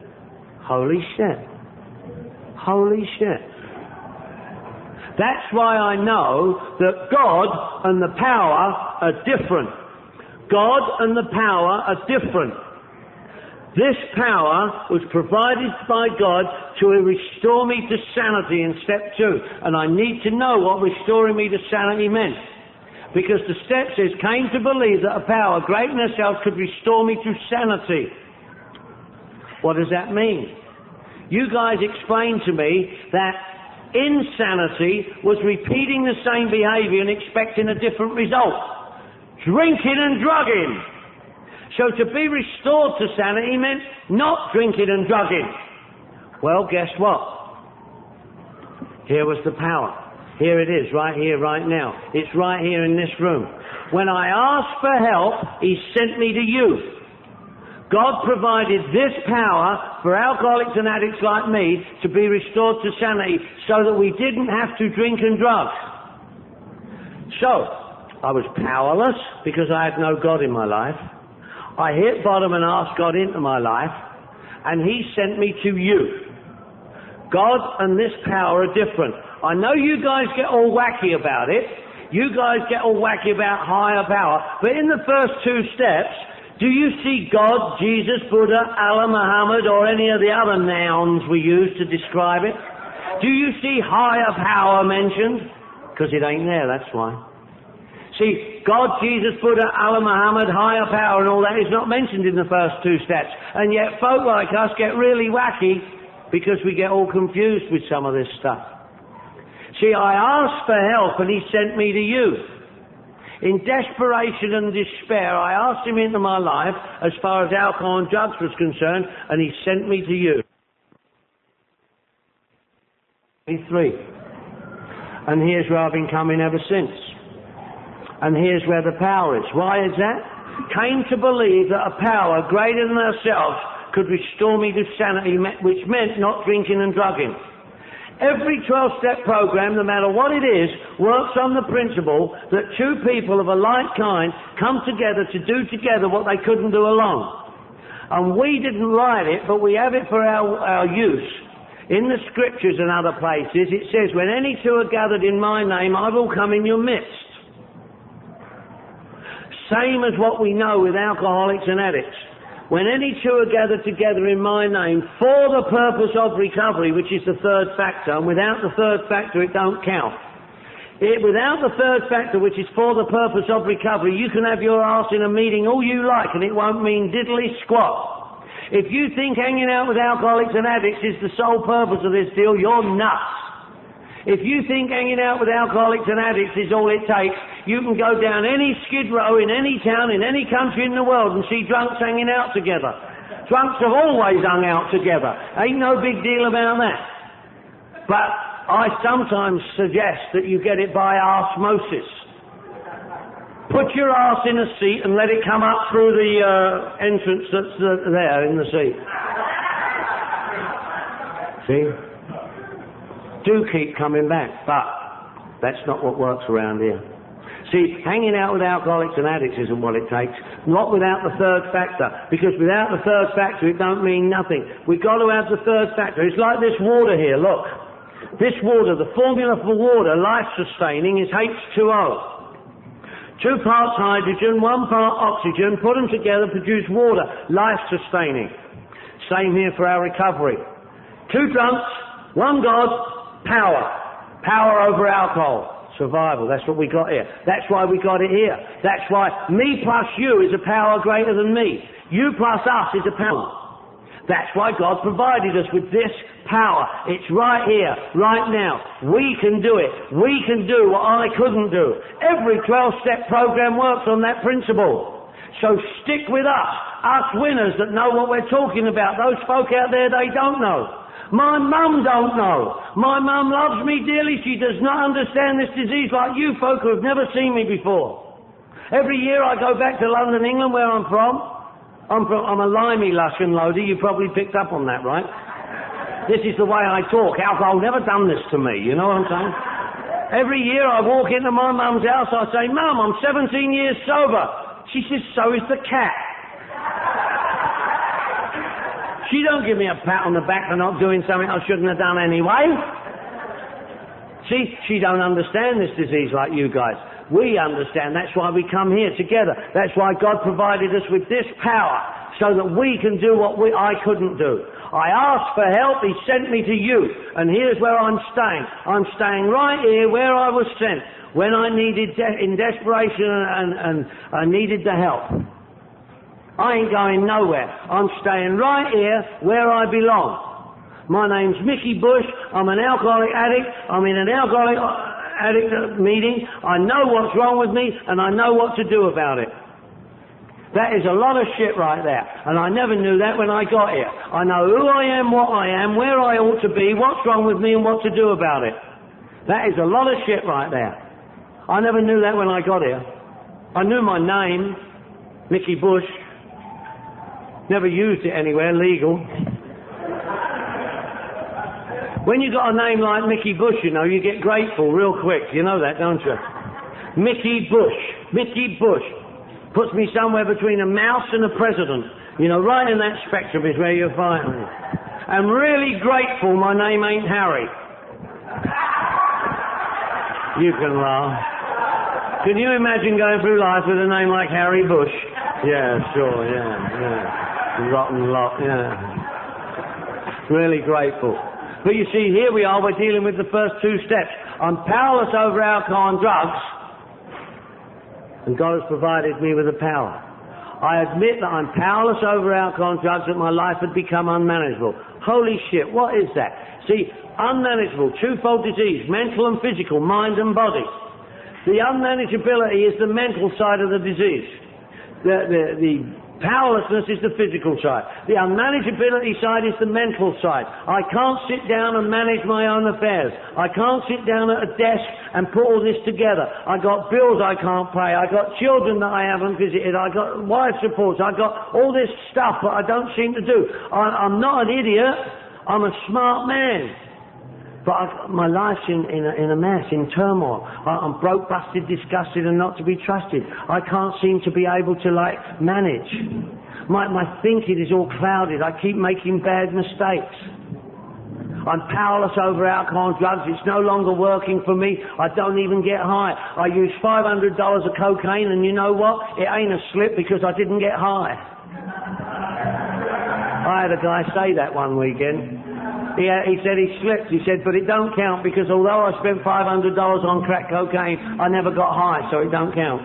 Holy shit. Holy shit. That's why I know that God and the power are different. God and the power are different. This power was provided by God to restore me to sanity in step 2. And I need to know what restoring me to sanity meant. Because the step says, came to believe that a power greater than herself could restore me to sanity. What does that mean? You guys explained to me that insanity was repeating the same behaviour and expecting a different result. Drinking and drugging. So to be restored to sanity meant not drinking and drugging. Well, guess what? Here was the power. Here it is, right here, right now. It's right here in this room. When I asked for help, He sent me to you. God provided this power for alcoholics and addicts like me to be restored to sanity so that we didn't have to drink and drug. So, I was powerless because I had no God in my life. I hit bottom and asked God into my life, and He sent me to you. God and this power are different. I know you guys get all wacky about it. You guys get all wacky about higher power. But in the first 2 steps, do you see God, Jesus, Buddha, Allah, Muhammad, or any of the other nouns we use to describe it? Do you see higher power mentioned? Because it ain't there, that's why. See, God, Jesus, Buddha, Allah, Muhammad, higher power and all that is not mentioned in the first 2 steps. And yet folk like us get really wacky because we get all confused with some of this stuff. See, I asked for help and He sent me to you. In desperation and despair, I asked Him into my life as far as alcohol and drugs was concerned, and He sent me to you. 3. And here's where I've been coming ever since. And here's where the power is. Why is that? Came to believe that a power greater than ourselves could restore me to sanity, which meant not drinking and drugging. Every 12-step program, no matter what it is, works on the principle that 2 people of a like kind come together to do together what they couldn't do alone. And we didn't write it, but we have it for our use. In the scriptures and other places, it says, when any 2 are gathered in my name, I will come in your midst. Same as what we know with alcoholics and addicts. When any two are gathered together in my name for the purpose of recovery, which is the third factor, and without the third factor it don't count. Without the third factor, which is for the purpose of recovery, you can have your arse in a meeting all you like and it won't mean diddly squat. If you think hanging out with alcoholics and addicts is the sole purpose of this deal, you're nuts. If you think hanging out with alcoholics and addicts is all it takes, you can go down any skid row in any town, in any country in the world and see drunks hanging out together. Drunks have always hung out together. Ain't no big deal about that. But I sometimes suggest that you get it by osmosis. Put your arse in a seat and let it come up through the entrance that's there in the seat. See? Do keep coming back, but that's not what works around here. See, hanging out with alcoholics and addicts isn't what it takes, not without the third factor, because without the third factor it don't mean nothing. We've got to have the third factor. It's like this water here, look. This water, the formula for water, life-sustaining, is H2O. 2 parts hydrogen, 1 part oxygen, put them together, produce water, life-sustaining. Same here for our recovery. 2 drunks, 1 God, power over alcohol, survival. That's what we got here. That's why we got it here. That's why me plus you is a power greater than me. You plus us is a power. That's why God provided us with this power. It's right here, right now. We can do it. We can do what I couldn't do. Every 12-step program works on that principle. So stick with us winners that know what we're talking about. Those folk out there, they don't know. My mum don't know. My mum loves me dearly. She does not understand this disease like you folk who have never seen me before. Every year I go back to London, England, where I'm from. I'm a limey lush and loader. You probably picked up on that, right? This is the way I talk. Alcohol never done this to me, you know what I'm saying? Every year I walk into my mum's house, I say, Mum, I'm 17 years sober. She says, so is the cat. She don't give me a pat on the back for not doing something I shouldn't have done anyway. See, she don't understand this disease like you guys. We understand. That's why we come here together. That's why God provided us with this power, so that we can do what I couldn't do. I asked for help, He sent me to you, and here's where I'm staying. I'm staying right here where I was sent, when I needed, in desperation and I needed the help. I ain't going nowhere. I'm staying right here where I belong. My name's Mickey Bush. I'm an alcoholic addict. I'm in an alcoholic addict meeting. I know what's wrong with me and I know what to do about it. That is a lot of shit right there. And I never knew that when I got here. I know who I am, what I am, where I ought to be, what's wrong with me and what to do about it. That is a lot of shit right there. I never knew that when I got here. I knew my name, Mickey Bush. Never used it anywhere legal. When you got a name like Mickey Bush, you know, you get grateful real quick. You know that, don't you? Mickey Bush. Mickey Bush. Puts me somewhere between a mouse and a president. You know, right in that spectrum is where you'll find me. I'm really grateful my name ain't Harry. You can laugh. Can you imagine going through life with a name like Harry Bush? Yeah, sure, yeah. Rotten lot, yeah. Really grateful. But you see, here we are, we're dealing with the first 2 steps. I'm powerless over alcohol and drugs, and God has provided me with the power. I admit that I'm powerless over alcohol and drugs, that my life had become unmanageable. Holy shit, what is that? See, unmanageable, twofold disease, mental and physical, mind and body. The unmanageability is the mental side of the disease. The powerlessness is the physical side. The unmanageability side is the mental side. I can't sit down and manage my own affairs. I can't sit down at a desk and put all this together. I got bills I can't pay. I got children that I haven't visited. I got wife supports. I got all this stuff that I don't seem to do. I'm not an idiot. I'm a smart man. But my life's in a mess, in turmoil. I'm broke, busted, disgusted, and not to be trusted. I can't seem to be able to, manage. My thinking is all clouded. I keep making bad mistakes. I'm powerless over alcohol and drugs. It's no longer working for me. I don't even get high. I use $500 of cocaine, and you know what? It ain't a slip because I didn't get high. I had a guy say that one weekend. He said he slipped. He said, but it don't count because although I spent $500 on crack cocaine, I never got high, so it don't count.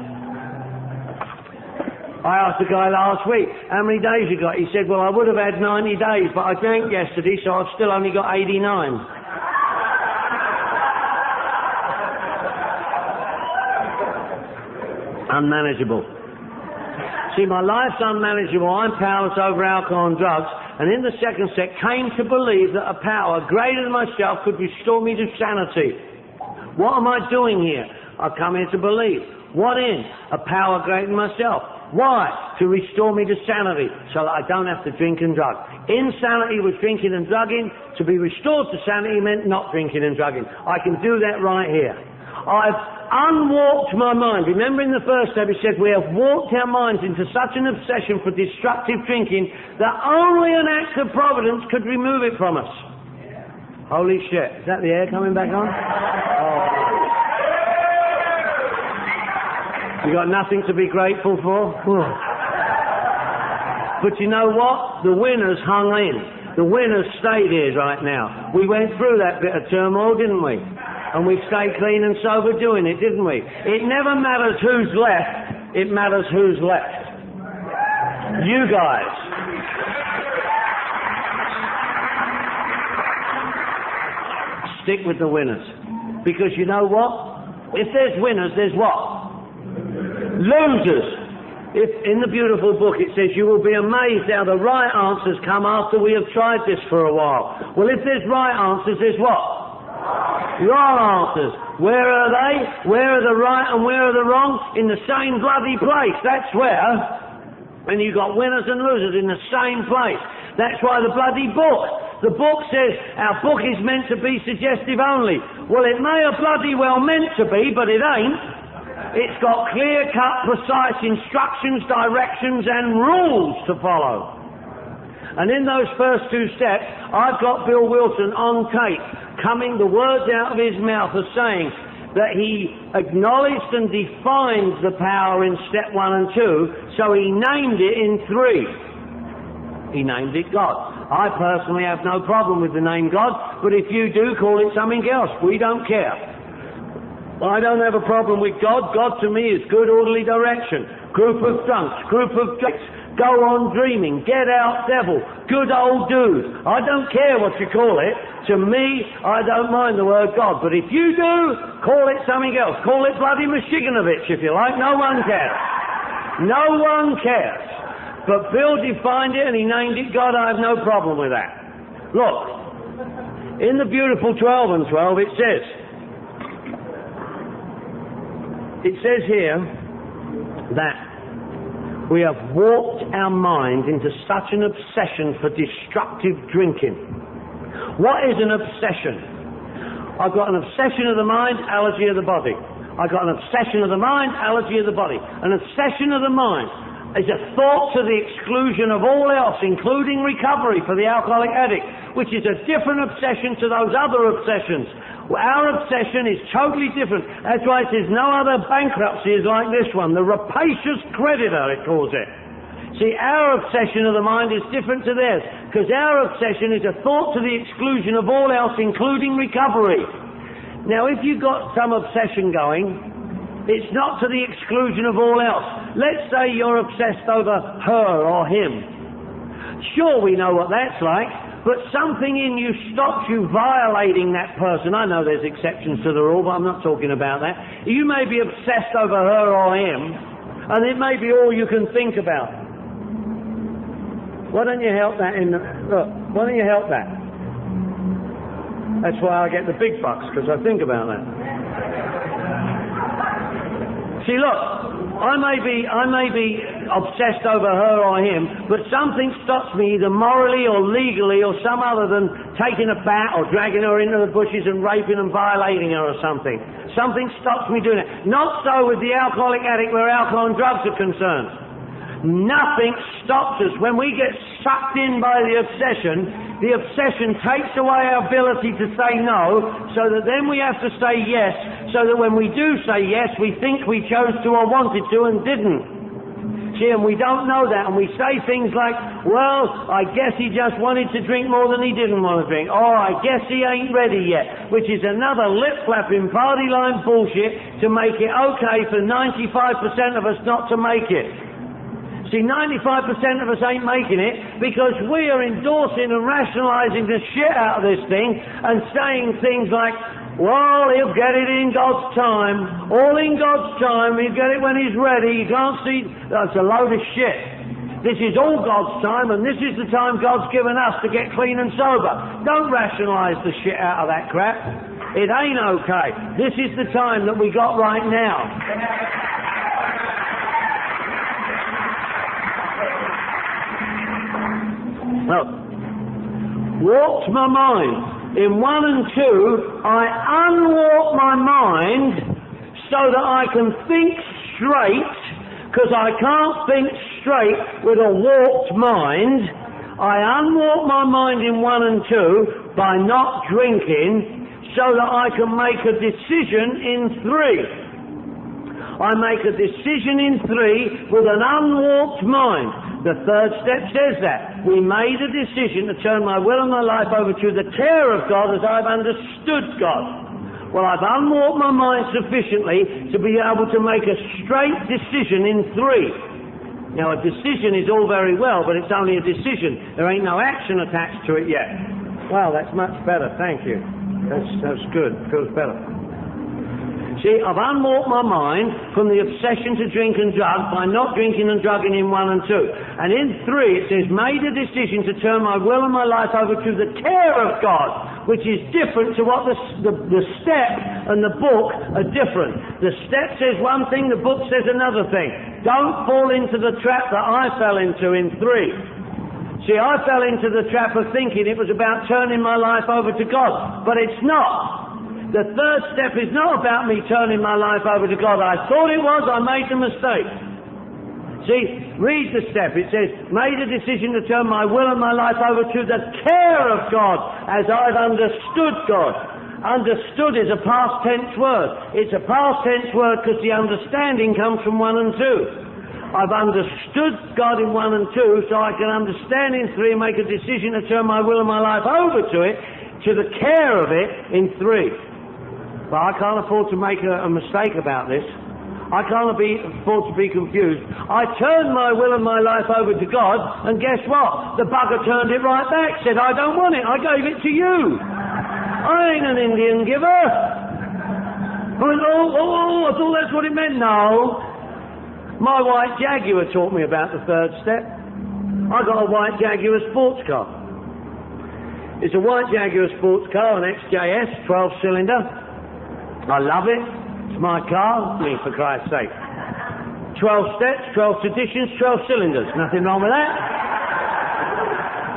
I asked the guy last week, how many days you got? He said, well, I would have had 90 days, but I drank yesterday, so I've still only got 89. Unmanageable. See, my life's unmanageable. I'm powerless over alcohol and drugs, and in the second set came to believe that a power greater than myself could restore me to sanity. What am I doing here? I've come here to believe. What in? A power greater than myself. Why? To restore me to sanity, so that I don't have to drink and drug. Insanity was drinking and drugging. To be restored to sanity meant not drinking and drugging. I can do that right here. I've unwalked my mind. Remember in the first step he said we have walked our minds into such an obsession for destructive drinking that only an act of providence could remove it from us. Holy shit. Is that the air coming back on? Oh. You got nothing to be grateful for? But you know what? The winners hung in. The winners stayed here right now. We went through that bit of turmoil, didn't we? And we stayed clean and sober doing it, didn't we? It never matters who's left. It matters who's left. You guys. Stick with the winners. Because you know what? If there's winners, there's what? Losers. If in the beautiful book it says you will be amazed how the right answers come after we have tried this for a while. Well, if there's right answers, there's what? Wrong answers. Where are they? Where are the right and where are the wrong? In the same bloody place. That's where. And you've got winners and losers in the same place. That's why the bloody book. The book says our book is meant to be suggestive only. Well, it may have bloody well meant to be, but it ain't. It's got clear-cut, precise instructions, directions and rules to follow. And in those first two steps, I've got Bill Wilson on tape, coming the words out of his mouth as saying that he acknowledged and defined the power in step 1 and 2, so he named it in 3. He named it God. I personally have no problem with the name God, but if you do, call it something else. We don't care. I don't have a problem with God. God to me is good, orderly direction. Group of drunks, group of drinks, go on dreaming, get out devil, good old dude. I don't care what you call it. To me, I don't mind the word God. But if you do, call it something else. Call it bloody Mashiganovich if you like. No one cares. No one cares. But Bill defined it and he named it God. I have no problem with that. Look, in the beautiful 12 and 12 it says here that we have walked our mind into such an obsession for destructive drinking. What is an obsession? I've got an obsession of the mind, allergy of the body. I've got an obsession of the mind, allergy of the body. An obsession of the mind is a thought to the exclusion of all else, including recovery for the alcoholic addict, which is a different obsession to those other obsessions. Our obsession is totally different. That's why it says no other bankruptcy is like this one. The rapacious creditor, it calls it. See, our obsession of the mind is different to theirs, because our obsession is a thought to the exclusion of all else, including recovery. Now, if you've got some obsession going, it's not to the exclusion of all else. Let's say you're obsessed over her or him. Sure, we know what that's like. But something in you stops you violating that person. I know there's exceptions to the rule, but I'm not talking about that. You may be obsessed over her or him, and it may be all you can think about. Why don't you help that look, why don't you help that? That's why I get the big bucks, because I think about that. See, look, I may be obsessed over her or him, but something stops me either morally or legally or some other than taking a bat or dragging her into the bushes and raping and violating her or something. Something stops me doing it. Not so with the alcoholic addict where alcohol and drugs are concerned. Nothing stops us. When we get sucked in by the obsession takes away our ability to say no, so that then we have to say yes, so that when we do say yes, we think we chose to or wanted to and didn't. See, and we don't know that, and we say things like, well, I guess he just wanted to drink more than he didn't want to drink, or I guess he ain't ready yet, which is another lip-flapping party line bullshit to make it okay for 95% of us not to make it. See, 95% of us ain't making it because we are endorsing and rationalising the shit out of this thing and saying things like, well, he'll get it in God's time. All in God's time. He'll get it when he's ready. You can't see. That's a load of shit. This is all God's time, and this is the time God's given us to get clean and sober. Don't rationalise the shit out of that crap. It ain't okay. This is the time that we got right now. Well, warped my mind. In 1 and 2, I unwarp my mind so that I can think straight, because I can't think straight with a warped mind. I unwarp my mind in 1 and 2 by not drinking so that I can make a decision in 3. I make a decision in 3 with an unwarped mind. The third step says that. We made a decision to turn my will and my life over to the care of God as I've understood God. Well, I've unwarped my mind sufficiently to be able to make a straight decision in 3. Now, a decision is all very well, but it's only a decision. There ain't no action attached to it yet. Well, that's much better, thank you. That's good, feels better. See, I've unwarped my mind from the obsession to drink and drug by not drinking and drugging in 1 and 2. And in 3 it says, made a decision to turn my will and my life over to the care of God, which is different to what the step and the book are different. The step says one thing, the book says another thing. Don't fall into the trap that I fell into in 3. See, I fell into the trap of thinking it was about turning my life over to God, but it's not. The third step is not about me turning my life over to God. I thought it was, I made the mistake. See, read the step. It says, made a decision to turn my will and my life over to the care of God as I've understood God. Understood is a past tense word. It's a past tense word because the understanding comes from 1 and 2. I've understood God in 1 and 2 so I can understand in 3 and make a decision to turn my will and my life over to it, to the care of it in 3. But I can't afford to make a mistake about this. I can't afford to be confused. I turned my will and my life over to God, and guess what? The bugger turned it right back, said, I don't want it, I gave it to you. I ain't an Indian giver. I went, I thought that's what it meant. No. My white Jaguar taught me about the third step. I got a white Jaguar sports car. It's a white Jaguar sports car, an XJS, 12-cylinder. I love it. It's my car. Me, for Christ's sake. 12 steps, 12 traditions, 12 cylinders. Nothing wrong with that.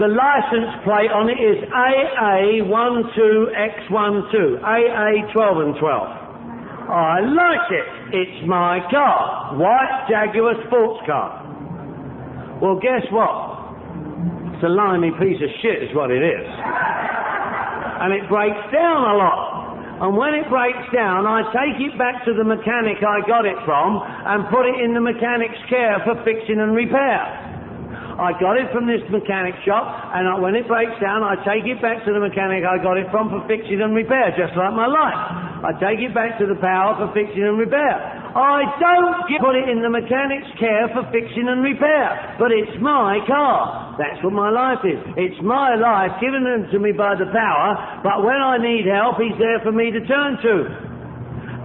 The license plate on it is AA12X12. AA 12 and 12. I like it. It's my car. White Jaguar sports car. Well, guess what? It's a limey piece of shit is what it is. And it breaks down a lot. And when it breaks down, I take it back to the mechanic I got it from and put it in the mechanic's care for fixing and repair. I got it from this mechanic shop, and when it breaks down, I take it back to the mechanic I got it from for fixing and repair, just like my life. I take it back to the power for fixing and repair. I don't put it in the mechanic's care for fixing and repair, but it's my car. That's what my life is. It's my life given to me by the power, but when I need help, he's there for me to turn to.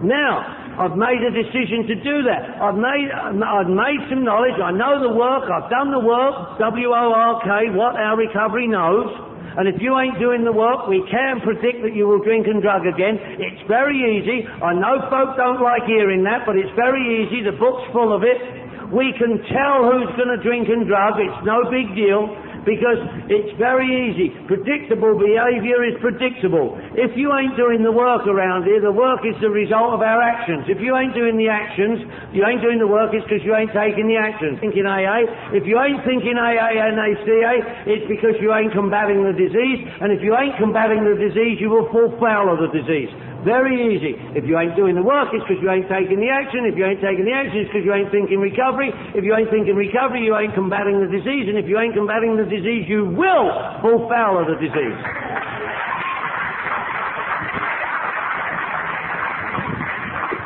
Now, I've made a decision to do that. I've made some knowledge. I know the work. I've done the work. WORK, what our recovery knows. And if you ain't doing the work, we can predict that you will drink and drug again. It's very easy. I know folk don't like hearing that, but it's very easy. The book's full of it. We can tell who's going to drink and drug. It's no big deal. Because it's very easy. Predictable behaviour is predictable. If you ain't doing the work around here, the work is the result of our actions. If you ain't doing the actions, you ain't doing the work, it's because you ain't taking the actions. Thinking AA. If you ain't thinking AA and ACA, it's because you ain't combating the disease. And if you ain't combating the disease, you will fall foul of the disease. Very easy. If you ain't doing the work, it's because you ain't taking the action. If you ain't taking the action, it's because you ain't thinking recovery. If you ain't thinking recovery, you ain't combating the disease. And if you ain't combating the disease, you will fall foul of the disease.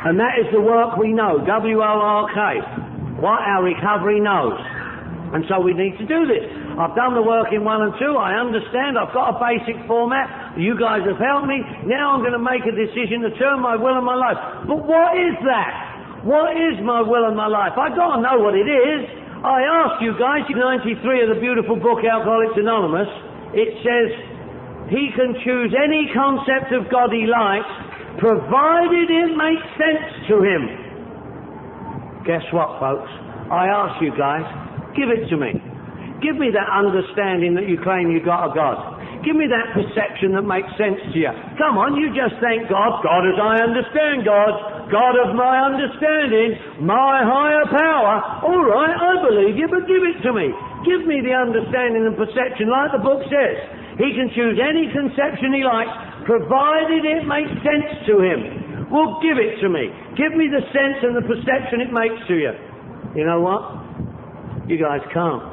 And that is the work we know, WORK, what our recovery knows. And so we need to do this. I've done the work in 1 and 2, I understand, I've got a basic format, you guys have helped me, now I'm going to make a decision to turn my will and my life. But what is that? What is my will and my life? I've got to know what it is. I ask you guys, 93 of the beautiful book Alcoholics Anonymous, it says, he can choose any concept of God he likes, provided it makes sense to him. Guess what, folks? I ask you guys, give it to me. Give me that understanding that you claim you got of God. Give me that perception that makes sense to you. Come on, you just thank God, God as I understand God, God of my understanding, my higher power. All right, I believe you, but give it to me. Give me the understanding and perception like the book says. He can choose any conception he likes, provided it makes sense to him. Well, give it to me. Give me the sense and the perception it makes to you. You know what? You guys can't.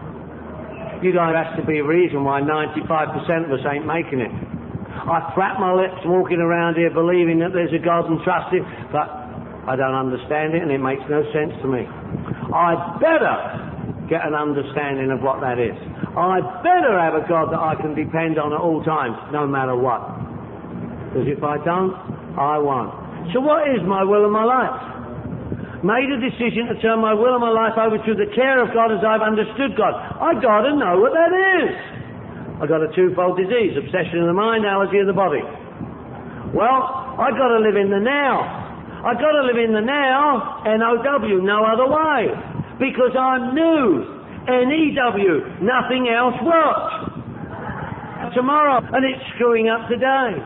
You guys have to be a reason why 95% of us ain't making it. I flap my lips walking around here believing that there's a God and trust him, but I don't understand it and it makes no sense to me. I better get an understanding of what that is. I better have a God that I can depend on at all times, no matter what. Because if I don't, I won't. So what is my will and my life? Made a decision to turn my will and my life over to the care of God as I've understood God. I got to know what that is. I got a twofold disease, obsession of the mind, allergy of the body. Well, I got to live in the now. I got to live in the now, N-O-W, no other way. Because I'm new, N-E-W, nothing else works. Tomorrow, and it's screwing up today.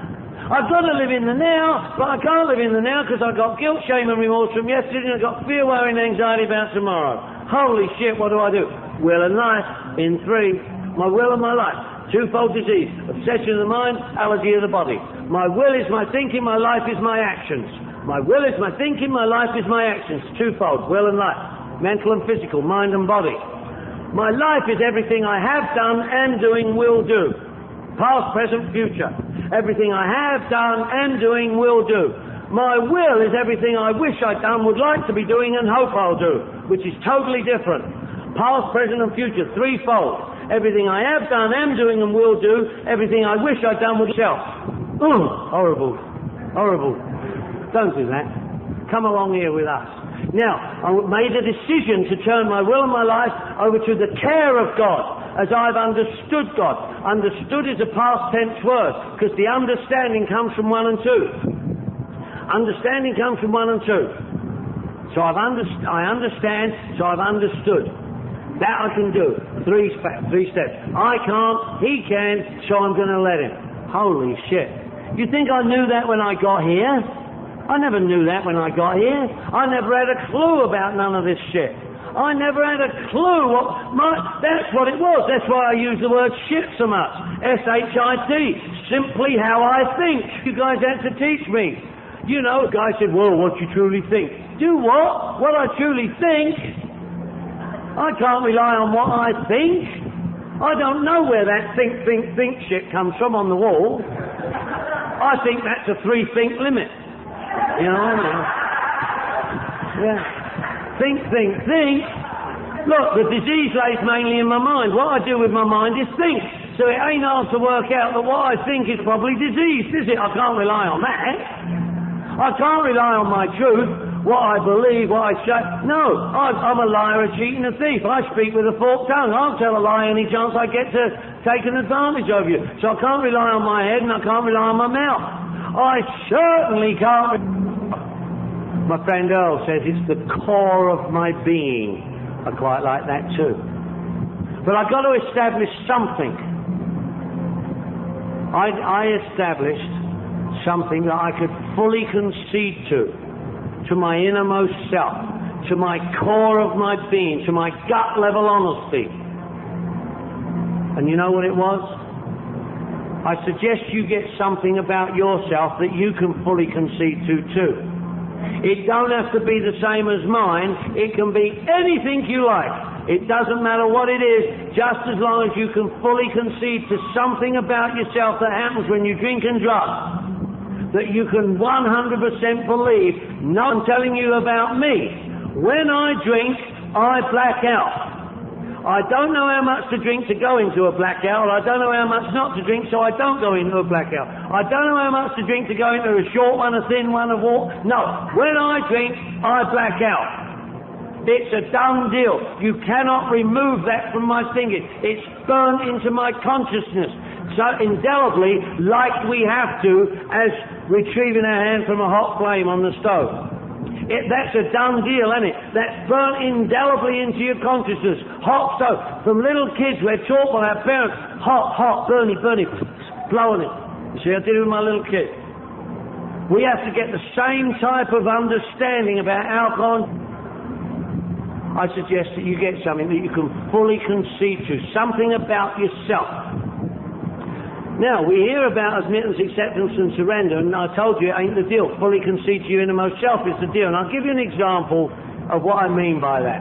I've got to live in the now, but I can't live in the now because I've got guilt, shame and remorse from yesterday and I've got fear, worry and anxiety about tomorrow. Holy shit, what do I do? Will and life in 3, my will and my life. Twofold disease, obsession of the mind, allergy of the body. My will is my thinking, my life is my actions. My will is my thinking, my life is my actions. Twofold, will and life. Mental and physical, mind and body. My life is everything I have done and doing will do. Past, present, future. Everything I have done and doing will do. My will is everything I wish I'd done, would like to be doing and hope I'll do, which is totally different. Past, present and future, threefold. Everything I have done, am doing and will do. Everything I wish I'd done with self. Horrible. Horrible. Don't do that. Come along here with us. Now, I made a decision to turn my will and my life over to the care of God as I've understood God. Understood is a past tense word because the understanding comes from 1 and 2. Understanding comes from 1 and 2. So I understand, so I've understood. That I can do. Three steps. I can't, he can, so I'm going to let him. Holy shit. You think I knew that when I got here? I never knew that when I got here. I never had a clue about none of this shit. I never had a clue that's what it was. That's why I use the word shit so much. S-H-I-T. Simply how I think. You guys had to teach me. You know, the guy said, well, what you truly think. Do what? What I truly think? I can't rely on what I think. I don't know where that think shit comes from on the wall. I think that's a 3-think limit. You know what I mean? Yeah. Think. Look, the disease lays mainly in my mind. What I do with my mind is think. So it ain't hard to work out that what I think is probably diseased, is it? I can't rely on that. I can't rely on my truth, what I believe, what I say. No, I'm a liar, a cheat and a thief. I speak with a forked tongue. I'll tell a lie any chance I get to take an advantage of you. So I can't rely on my head and I can't rely on my mouth. I certainly can't. My friend Earl says it's the core of my being. I quite like that too. But I've got to establish something. I established something that I could fully concede to my innermost self, to my core of my being, to my gut level honesty. And you know what it was? I suggest you get something about yourself that you can fully concede to too. It don't have to be the same as mine. It can be anything you like. It doesn't matter what it is, just as long as you can fully concede to something about yourself that happens when you drink and drug, that you can 100% believe. No, I'm telling you about me. When I drink, I black out. I don't know how much to drink to go into a blackout, or I don't know how much not to drink so I don't go into a blackout. I don't know how much to drink to go into a short one, a thin one, a walk. No, when I drink, I black out. It's a done deal. You cannot remove that from my thinking. It's burned into my consciousness. So indelibly, like we have to as retrieving our hand from a hot flame on the stove. That's a done deal, isn't it? That's burnt indelibly into your consciousness. Hot stove. From little kids, we're taught by our parents, hot, hot, burny, burny, blowing it. You see, I did it with my little kid. We have to get the same type of understanding about alcohol. I suggest that you get something that you can fully concede to, something about yourself. Now, we hear about admittance, acceptance and surrender, and I told you it ain't the deal. Fully concede to your innermost self is the deal. And I'll give you an example of what I mean by that.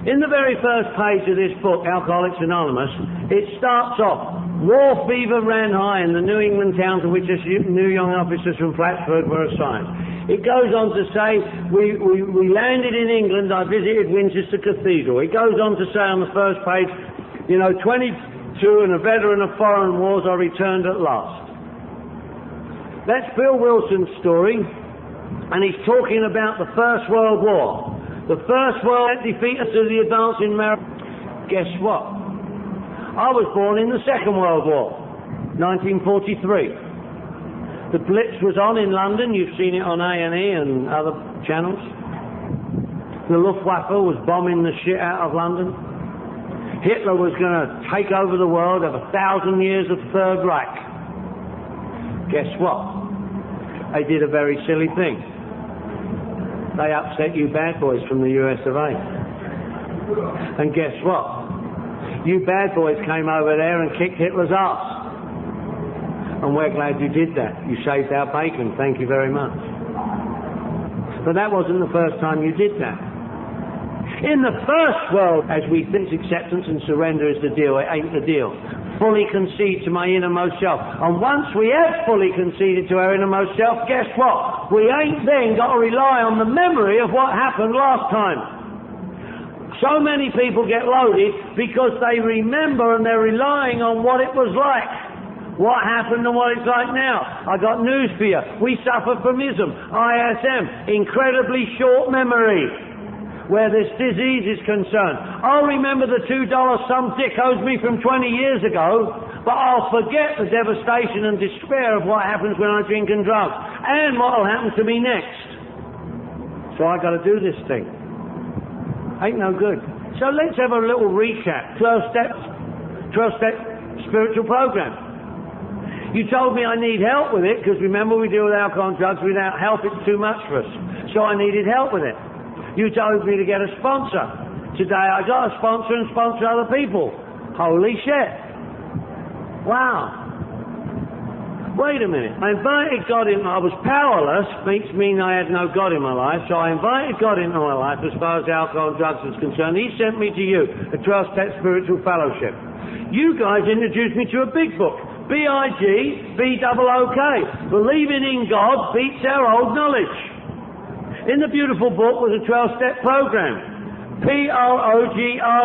In the very first page of this book, Alcoholics Anonymous, it starts off, war fever ran high in the New England towns in which new young officers from Plattsburgh were assigned. It goes on to say, we landed in England, I visited Winchester Cathedral. It goes on to say on the first page, 22 and a veteran of foreign wars, I returned at last. That's Bill Wilson's story, and he's talking about the First World War. The First World War defeated to the advance in America. Guess what? I was born in the Second World War, 1943. The Blitz was on in London. You've seen it on A&E and other channels. The Luftwaffe was bombing the shit out of London. Hitler was going to take over the world, have 1,000 years of Third Reich. Guess what? They did a very silly thing. They upset you bad boys from the US of A. And guess what? You bad boys came over there and kicked Hitler's arse. And we're glad you did that. You saved our bacon. Thank you very much. But that wasn't the first time you did that. In the first world, as we think acceptance and surrender is the deal, it ain't the deal. Fully concede to my innermost self. And once we have fully conceded to our innermost self, guess what? We ain't then got to rely on the memory of what happened last time. So many people get loaded because they remember and they're relying on what it was like. What happened and what it's like now. I got news for you. We suffer from ISM, incredibly short memory, where this disease is concerned. I'll remember the $2 some dick owes me from 20 years ago, but I'll forget the devastation and despair of what happens when I drink and drug, and what will happen to me next. So I got to do this thing. Ain't no good. So let's have a little recap. 12-step spiritual program. You told me I need help with it, because remember we deal with alcohol and drugs. Without help it's too much for us. So I needed help with it. You told me to get a sponsor. Today I got a sponsor and sponsor other people. Holy shit. Wow. Wait a minute. I invited God in. I was powerless, mean I had no God in my life, so I invited God into my life as far as alcohol and drugs is concerned. He sent me to you, a 12-step spiritual fellowship. You guys introduced me to a big book, B-I-G-B-O-O-K. Believing in God beats our old knowledge. In the beautiful book was a 12-step program. P-R-O-G-R-A-M.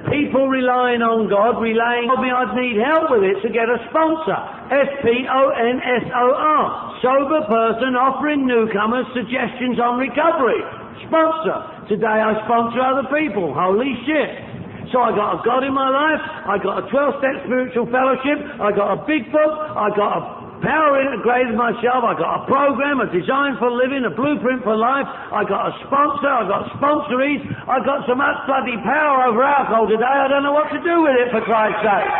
People relying on God, told me I'd need help with it to get a sponsor. S-P-O-N-S-O-R. Sober person offering newcomers suggestions on recovery. Sponsor. Today I sponsor other people. Holy shit. So I got a God in my life, I got a 12-step spiritual fellowship, I got a big book, I got a power integrated myself, I got a program, a design for living, a blueprint for life, I got a sponsor, I got sponsorees, I got so much bloody power over alcohol today, I don't know what to do with it, for Christ's sake.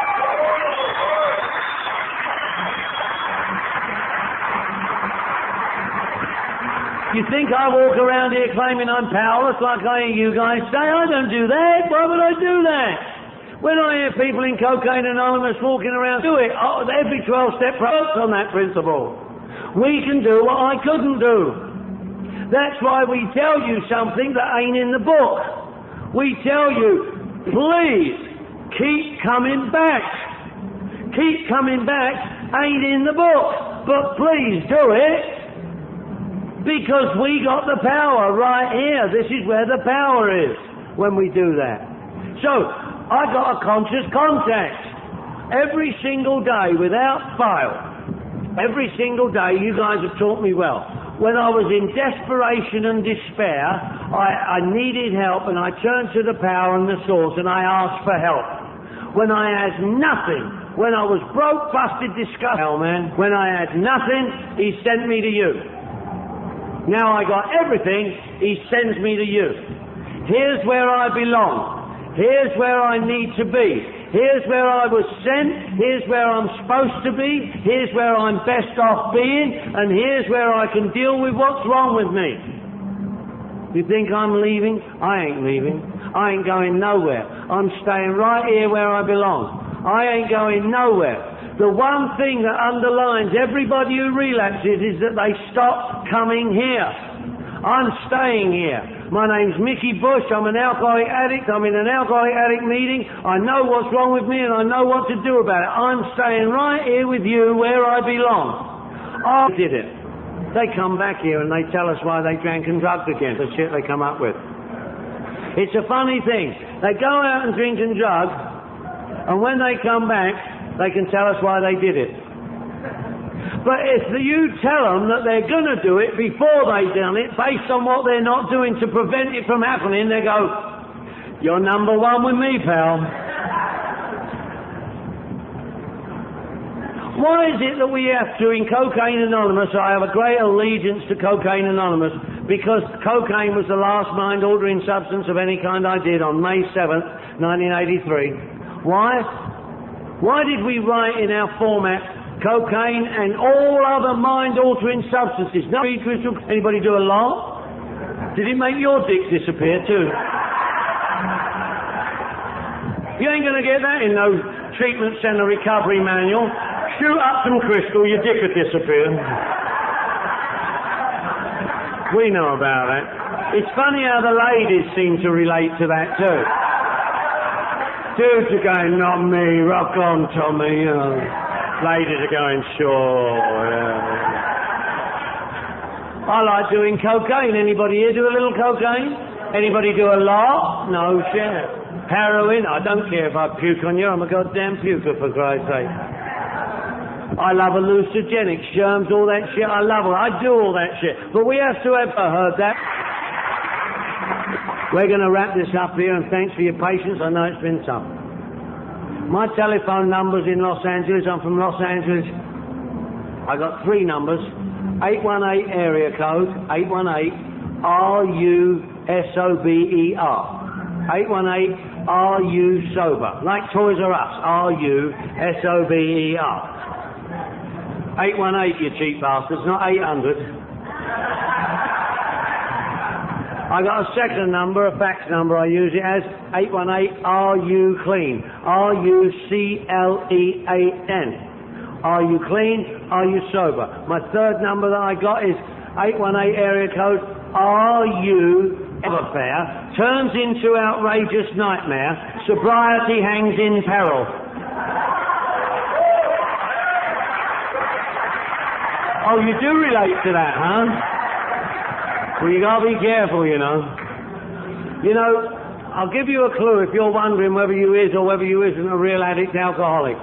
You think I walk around here claiming I'm powerless like I hear you guys say? I don't do that. Why would I do that? When I hear people in Cocaine Anonymous walking around, do it. Oh, every 12-step works on that principle. We can do what I couldn't do. That's why we tell you something that ain't in the book. We tell you, please, keep coming back. Keep coming back ain't in the book, but please do it, because we got the power right here. This is where the power is when we do that. So, I got a conscious contact every single day without fail. Every single day. You guys have taught me well. When I was in desperation and despair, I needed help, and I turned to the power and the source and I asked for help. When I had nothing, when I was broke, busted, disgusted, when I had nothing, he sent me to you. Now I got everything, he sends me to you. Here's where I belong. Here's where I need to be. Here's where I was sent. Here's where I'm supposed to be. Here's where I'm best off being. And here's where I can deal with what's wrong with me. You think I'm leaving? I ain't leaving. I ain't going nowhere. I'm staying right here where I belong. I ain't going nowhere. The one thing that underlines everybody who relapses is that they stop coming here. I'm staying here. My name's Mickey Bush. I'm an alcoholic addict. I'm in an alcoholic addict meeting. I know what's wrong with me and I know what to do about it. I'm staying right here with you where I belong. I did it. They come back here and they tell us why they drank and drugged again. The shit they come up with. It's a funny thing. They go out and drink and drug, and when they come back, they can tell us why they did it. But if you tell them that they're going to do it before they've done it, based on what they're not doing to prevent it from happening, they go, "You're number one with me, pal." Why is it that we have to, in Cocaine Anonymous, I have a great allegiance to Cocaine Anonymous, because cocaine was the last mind-altering substance of any kind I did on May 7th, 1983. Why? Why did we write in our format cocaine and all other mind-altering substances? No, anybody do a law? Did it make your dick disappear too? You ain't going to get that in no treatment centre recovery manual. Shoot up some crystal, your dick will disappear. We know about that. It's funny how the ladies seem to relate to that too. Dudes are going, "Not me, rock on, Tommy." You know. Ladies are going, "Sure, yeah." I like doing cocaine. Anybody here do a little cocaine? Anybody do a lot? No shit. Heroin? I don't care if I puke on you. I'm a goddamn puker, for Christ's sake. I love hallucinogenics, germs, all that shit. I love it. I do all that shit. But we have to have heard that. We're going to wrap this up here, and thanks for your patience. I know it's been tough. My telephone number's in Los Angeles. I'm from Los Angeles. I got 3 numbers. 818 area code, 818 RUSOBER. 818 RU sober. Like Toys R Us. RUSOBER. 818, you cheap bastards, not 800. I got a second number, a fax number. I use it as 818 RU clean. RUCLEAN. Are you clean? Are you sober? My third number that I got is 818 area code RU affair turns into outrageous nightmare. Sobriety hangs in peril. Oh, you do relate to that, huh? Well, you gotta be careful, you know. You know, I'll give you a clue if you're wondering whether you is or whether you isn't a real addict alcoholic.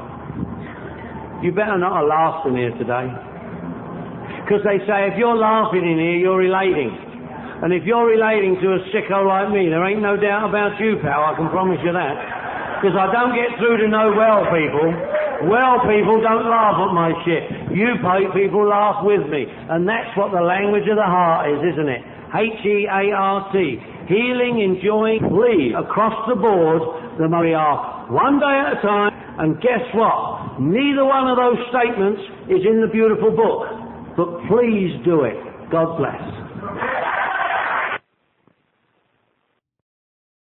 You better not have laughed in here today. Because they say if you're laughing in here, you're relating. And if you're relating to a sicko like me, there ain't no doubt about you, pal, I can promise you that. Because I don't get through to no well people. Well people don't laugh at my shit. You people laugh with me. And that's what the language of the heart is, isn't it? HEART. Healing, enjoying, lead across the board, the we are one day at a time. And guess what? Neither one of those statements is in the beautiful book. But please do it. God bless.